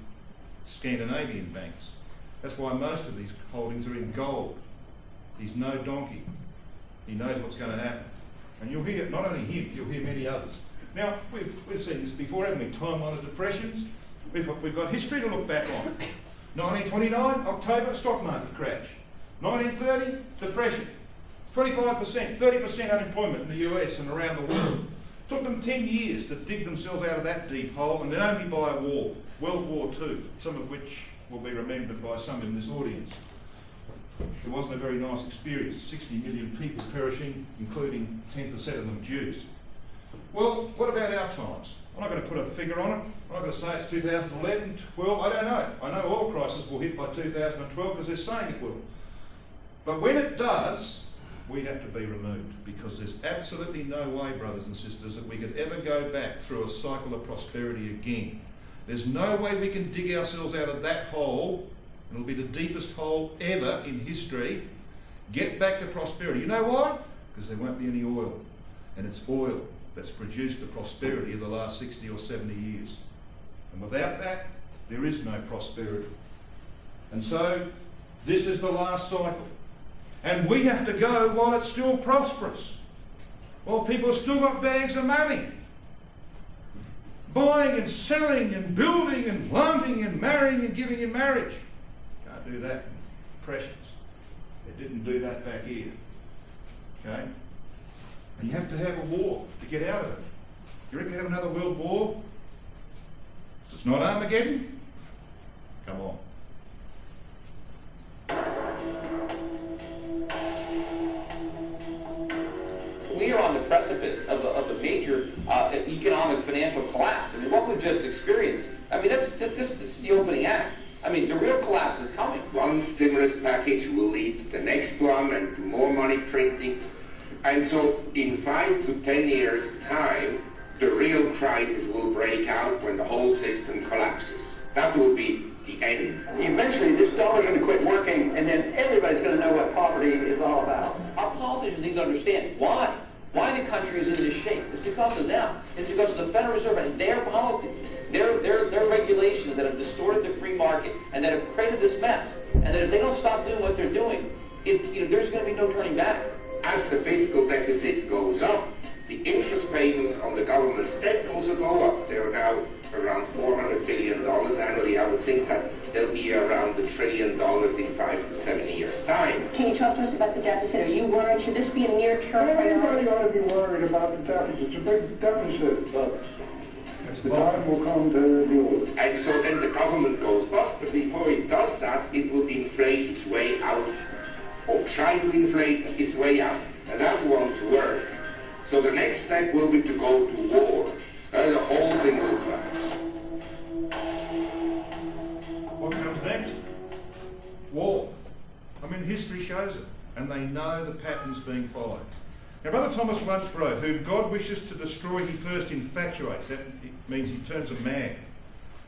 Scandinavian banks. That's why most of these holdings are in gold. He's no donkey. He knows what's going to happen. And you'll hear, not only him, you'll hear many others. Now, we've seen this before, haven't we? Timeline of depressions. We've got history to look back on. 1929, October, stock market crash. 1930, depression. 25%, 30% unemployment in the US and around the world. Took them 10 years to dig themselves out of that deep hole, and then only by a war, World War II, some of which will be remembered by some in this audience. It wasn't a very nice experience. 60 million people perishing, including 10% of them Jews. Well, what about our times? I'm not going to put a figure on it. I'm not going to say it's 2011, 12, I don't know. I know oil prices will hit by 2012 because they're saying it will. But when it does, we have to be removed, because there's absolutely no way, brothers and sisters, that we could ever go back through a cycle of prosperity again. There's no way we can dig ourselves out of that hole, and it'll be the deepest hole ever in history, get back to prosperity. You know why? Because there won't be any oil, and it's oil that's produced the prosperity of the last 60 or 70 years. And without that, there is no prosperity. And so, this is the last cycle. And we have to go while it's still prosperous, while people have still got bags of money, buying and selling and building and planting and marrying and giving in marriage. Can't do that in depressions. They didn't do that back here. Okay? And you have to have a war to get out of it. You reckon we have another world war? It's not Armageddon? Come on. We are on the precipice of a major economic financial collapse. I mean, what we've just experienced, I mean, that's just the opening act. I mean, the real collapse is coming. One stimulus package will lead to the next one and to more money printing. And so in 5 to 10 years' time, the real crisis will break out when the whole system collapses. That will be the end. Eventually, this dollar's going to quit working, and then everybody's going to know what poverty is all about. Our politicians need to understand why. Why the country is in this shape? It's because of them. It's because of the Federal Reserve and their policies, their regulations that have distorted the free market and that have created this mess. And that if they don't stop doing what they're doing, there's going to be no turning back. As the fiscal deficit goes up, the interest payments on the government's debt also go up. They're now around $400 billion annually. I would think that they'll be around $1 trillion in 5 to 7 years' time. Can you talk to us about the deficit? Are you worried? Should this be a near-term priority? Everybody ought to be worried about the deficit. It's a big deficit, but the time will come to deal with it. And so then the government goes bust, but before it does that, it will inflate its way out, or try to inflate its way out. And that won't work. So the next step will be to go to war. And the whole thing will collapse. What comes next? War. I mean, history shows it, and they know the patterns being followed. Now, Brother Thomas once wrote, "Whom God wishes to destroy, he first infatuates." That means he turns them mad.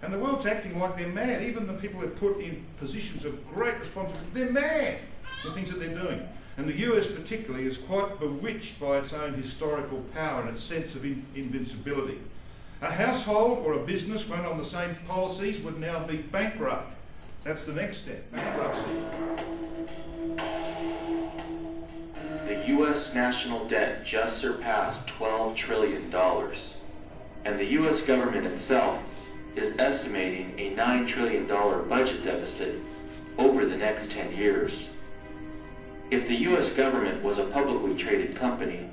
And the world's acting like they're mad. Even the people that put in positions of great responsibility, they're mad, the things that they're doing. And the US particularly is quite bewitched by its own historical power and its sense of invincibility. A household or a business run on the same policies would now be bankrupt. That's the next step, bankruptcy. The U.S. national debt just surpassed $12 trillion, and the U.S. government itself is estimating a $9 trillion budget deficit over the next 10 years. If the U.S. government was a publicly traded company,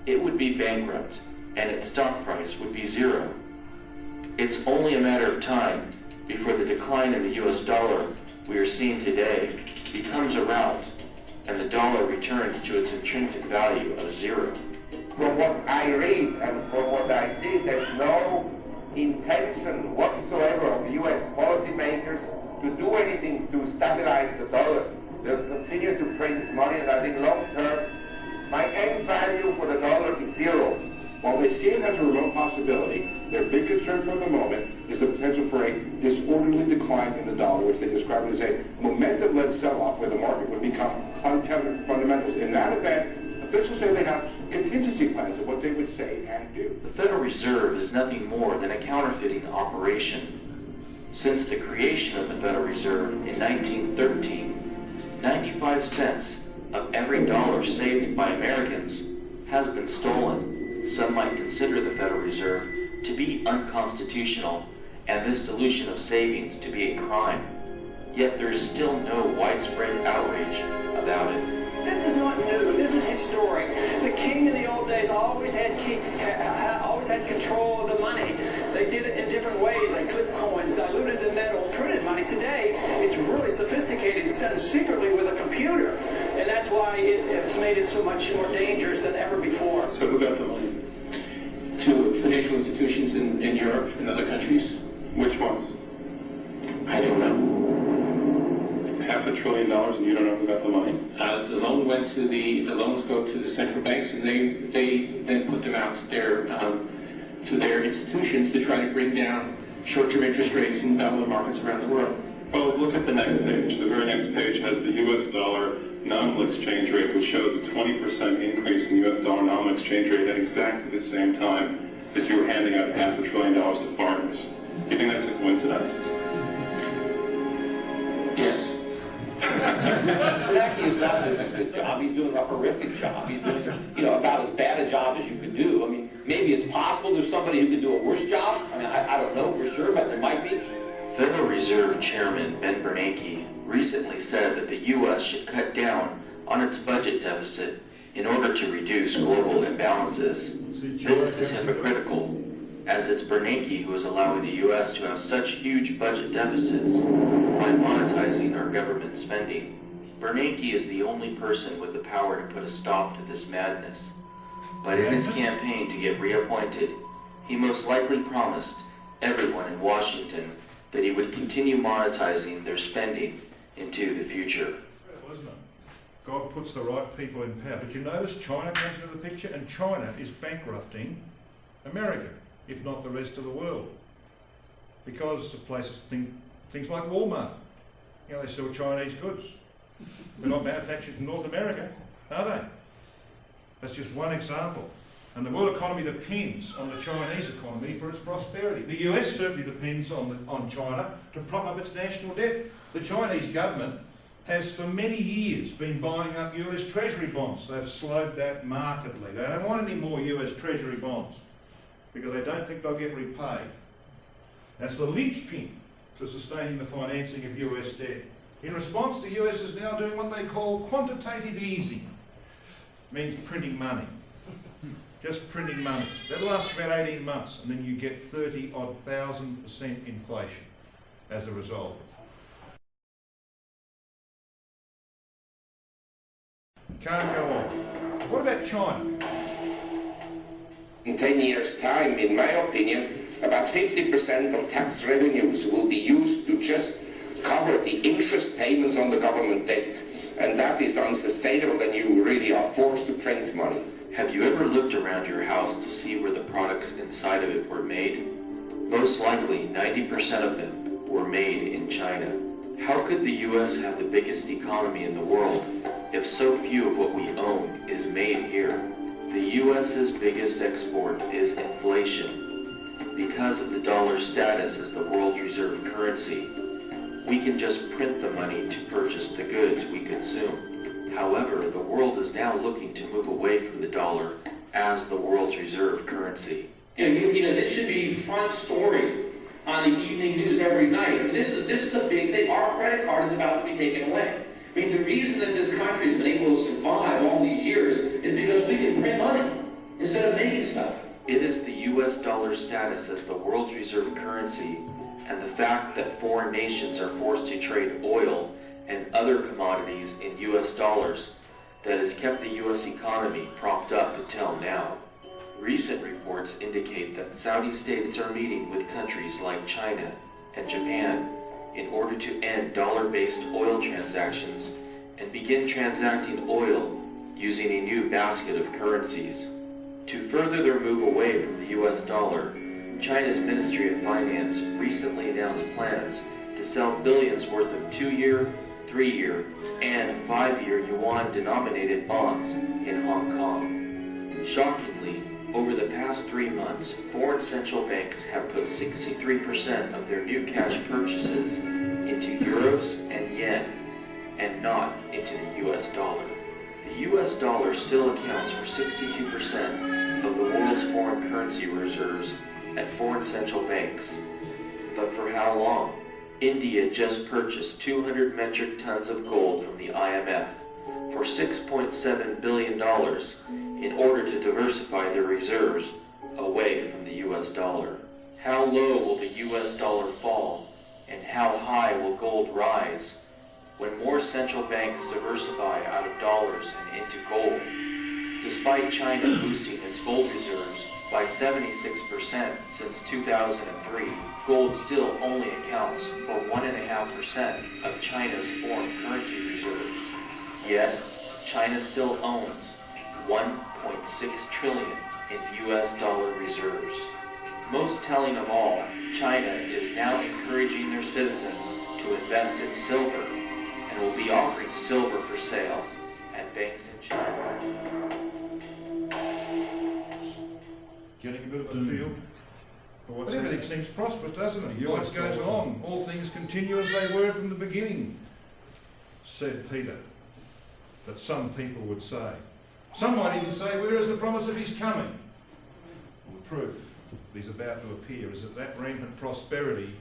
it would be bankrupt, and its stock price would be zero. It's only a matter of time before the decline in the U.S. dollar we are seeing today becomes a rout, and the dollar returns to its intrinsic value of zero. From what I read and from what I see, there's no intention whatsoever of U.S. policymakers to do anything to stabilize the dollar. They'll continue to print money, and I think long term, my end value for the dollar is zero. While they see it as a remote possibility, their big concern for the moment is the potential for a disorderly decline in the dollar, which they describe as a momentum-led sell-off where the market would become untethered from fundamentals. In that event, officials say they have contingency plans of what they would say and do. The Federal Reserve is nothing more than a counterfeiting operation. Since the creation of the Federal Reserve in 1913, 95 cents of every dollar saved by Americans has been stolen. Some might consider the Federal Reserve to be unconstitutional and this dilution of savings to be a crime. Yet there is still no widespread outrage about it. This is not new. This is historic. The king in the old days always had control of the money. They did it in different ways. They clipped coins, diluted the metals, printed money. Today, it's really sophisticated. It's done secretly with a computer, and that's why it's made it so much more dangerous than ever before. So who got the money? To financial institutions in Europe and other countries. Which ones? I don't know. $500 billion, and you don't know who got the money? The loans go to the central banks, and they then put them out to their institutions to try to bring down short-term interest rates in the markets around the world. Well, look at the next page. The very next page has the U.S. dollar nominal exchange rate, which shows a 20% increase in U.S. dollar nominal exchange rate at exactly the same time that you were handing out $500 billion to foreigners. Do you think that's a coincidence? Yes. Blackie is not doing a good job. He's doing a horrific job. He's doing, about as bad a job as you could do. I mean, maybe it's possible there's somebody who could do a worse job. I mean, I don't know for sure, but there might be. Federal Reserve Chairman Ben Bernanke recently said that the U.S. should cut down on its budget deficit in order to reduce global imbalances. This is hypocritical, as it's Bernanke who is allowing the U.S. to have such huge budget deficits by monetizing our government spending. Bernanke is the only person with the power to put a stop to this madness. But in his campaign to get reappointed, he most likely promised everyone in Washington that he would continue monetizing their spending into the future. Wasn't it? God puts the right people in power. But you notice China comes into the picture, and China is bankrupting America, if not the rest of the world, because of places, things like Walmart. They sell Chinese goods. They're not manufactured in North America, are they? That's just one example. And the world economy depends on the Chinese economy for its prosperity. The US certainly depends on China to prop up its national debt. The Chinese government has for many years been buying up US Treasury bonds. They've slowed that markedly. They don't want any more US Treasury bonds because they don't think they'll get repaid. That's the linchpin to sustaining the financing of US debt. In response, the US is now doing what they call quantitative easing. It means printing money. Just printing money. That lasts about 18 months and then you get 30,000% inflation as a result. Can't go on. What about China? In 10 years' time, in my opinion, about 50% of tax revenues will be used to just cover the interest payments on the government debt. And that is unsustainable, and you really are forced to print money. Have you ever looked around your house to see where the products inside of it were made? Most likely, 90% of them were made in China. How could the US have the biggest economy in the world if so few of what we own is made here? The US's biggest export is inflation. Because of the dollar's status as the world's reserve currency, we can just print the money to purchase the goods we consume. However, the world is now looking to move away from the dollar as the world's reserve currency. You know, this should be front story on the evening news every night. I mean, this is a big thing. Our credit card is about to be taken away. I mean, the reason that this country has been able to survive all these years is because we can print money instead of making stuff. It is the US dollar's status as the world's reserve currency and the fact that foreign nations are forced to trade oil and other commodities in US dollars that has kept the US economy propped up until now. Recent reports indicate that Saudi states are meeting with countries like China and Japan in order to end dollar-based oil transactions and begin transacting oil using a new basket of currencies. To further their move away from the US dollar, China's Ministry of Finance recently announced plans to sell billions worth of 2-year, 3-year, and 5-year yuan-denominated bonds in Hong Kong. Shockingly, over the past 3 months, foreign central banks have put 63% of their new cash purchases into euros and yen, and not into the US dollar. The US dollar still accounts for 62% of the world's foreign currency reserves at foreign central banks. But for how long? India just purchased 200 metric tons of gold from the IMF for $6.7 billion in order to diversify their reserves away from the US dollar. How low will the US dollar fall, and how high will gold rise when more central banks diversify out of dollars and into gold? Despite China boosting its gold reserves by 76% since 2003, gold still only accounts for 1.5% of China's foreign currency reserves. Yet, China still owns 1.6 trillion in US dollar reserves. Most telling of all, China is now encouraging their citizens to invest in silver and will be offering silver for sale at banks in China. Getting a bit of a feel for what's happening. Everything seems prosperous, doesn't it? Life goes on. All things continue as they were from the beginning, said Peter. But some people would say. Some might even say, where is the promise of his coming? Well, the proof that he's about to appear is that rampant prosperity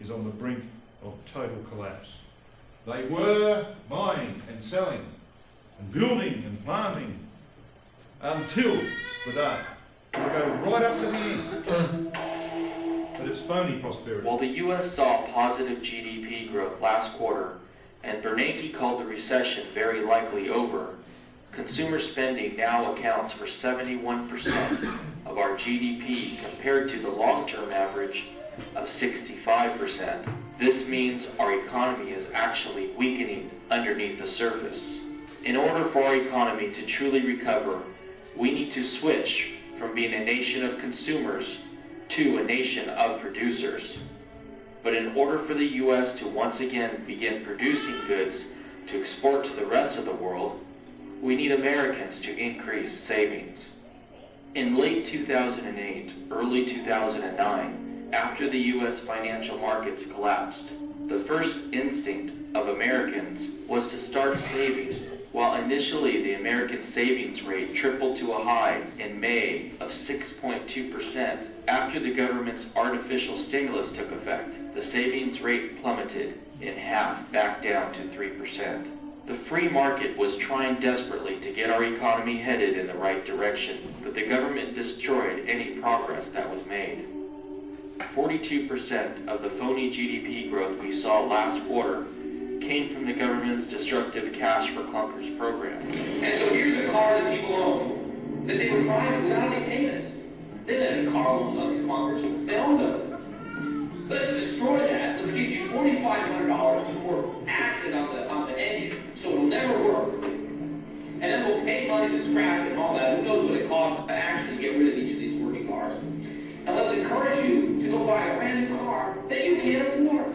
is on the brink of total collapse. They were buying and selling and building and planting until the day. We'll go right up to the end. But it's phony prosperity. While the US saw positive GDP growth last quarter, and Bernanke called the recession very likely over, consumer spending now accounts for 71% of our GDP compared to the long-term average of 65%. This means our economy is actually weakening underneath the surface. In order for our economy to truly recover, we need to switch from being a nation of consumers to a nation of producers. But in order for the U.S. to once again begin producing goods to export to the rest of the world, We need Americans to increase savings. In late 2008, early 2009, after the U.S. financial markets collapsed, the first instinct of Americans was to start saving. While initially the American savings rate tripled to a high in May of 6.2%, after the government's artificial stimulus took effect, the savings rate plummeted in half back down to 3%. The free market was trying desperately to get our economy headed in the right direction, but the government destroyed any progress that was made. 42% of the phony GDP growth we saw last quarter came from the government's destructive cash for clunkers program. And so here's a car that people own, that they were driving without any payments. They didn't have any car loans on these clunkers. They owned them. Let's destroy that. Let's give you $4,500 to pour acid on the engine so it'll never work. And then we'll pay money to scrap it and all that. Who knows what it costs to actually get rid of each of these working cars. And let's encourage you to go buy a brand new car that you can't afford.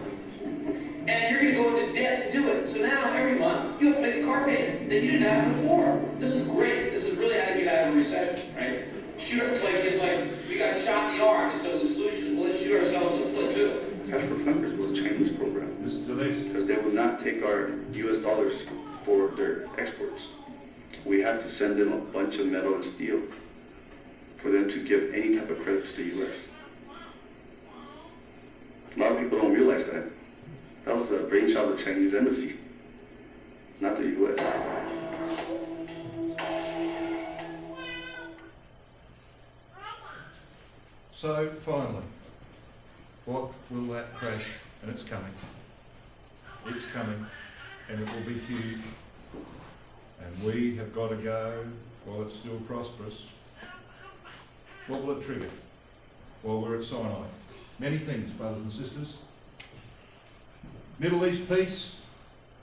And you're going to go into debt to do it. So now, every month, you have to make a car payment that you didn't have before. This is great. This is really how to get out of a recession, right? It's like we got shot in the arm, and so the solution is, well, let's shoot ourselves in the foot, too. Cash for clunkers was a Chinese program. Because they would not take our U.S. dollars for their exports. We have to send them a bunch of metal and steel for them to give any type of credit to the U.S. A lot of people don't realize that. That was the brainchild of the Chinese embassy, not the U.S. So, finally, what will that crash? And it's coming. It's coming, and it will be huge. And we have got to go while it's still prosperous. What will it trigger? Well, we're at Sinai. Many things, brothers and sisters. Middle East peace,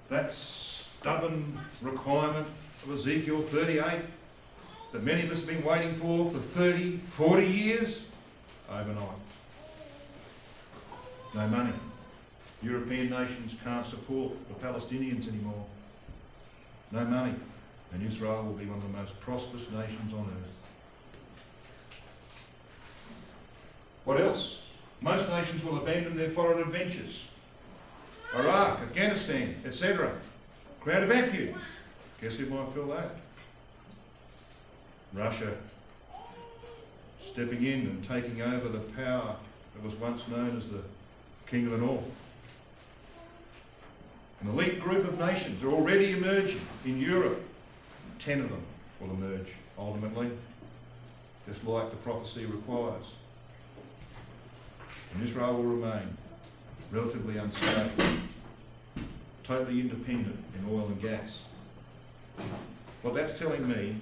that stubborn requirement of Ezekiel 38 that many of us have been waiting for 30, 40 years, overnight. No money. European nations can't support the Palestinians anymore. No money. And Israel will be one of the most prosperous nations on earth. What else? Most nations will abandon their foreign adventures. Iraq, Afghanistan, etc. Create a vacuum. Guess who might fill that? Russia stepping in and taking over the power that was once known as the King of the North. An elite group of nations are already emerging in Europe. 10 of them will emerge ultimately, just like the prophecy requires. And Israel will remain relatively unstable, totally independent in oil and gas. What that's telling me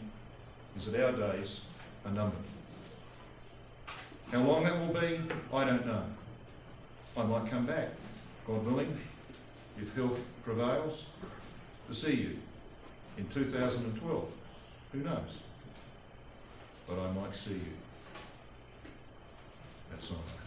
is that our days are numbered. How long that will be, I don't know. I might come back, God willing, if health prevails, to see you in 2012. Who knows? But I might see you at Sinai.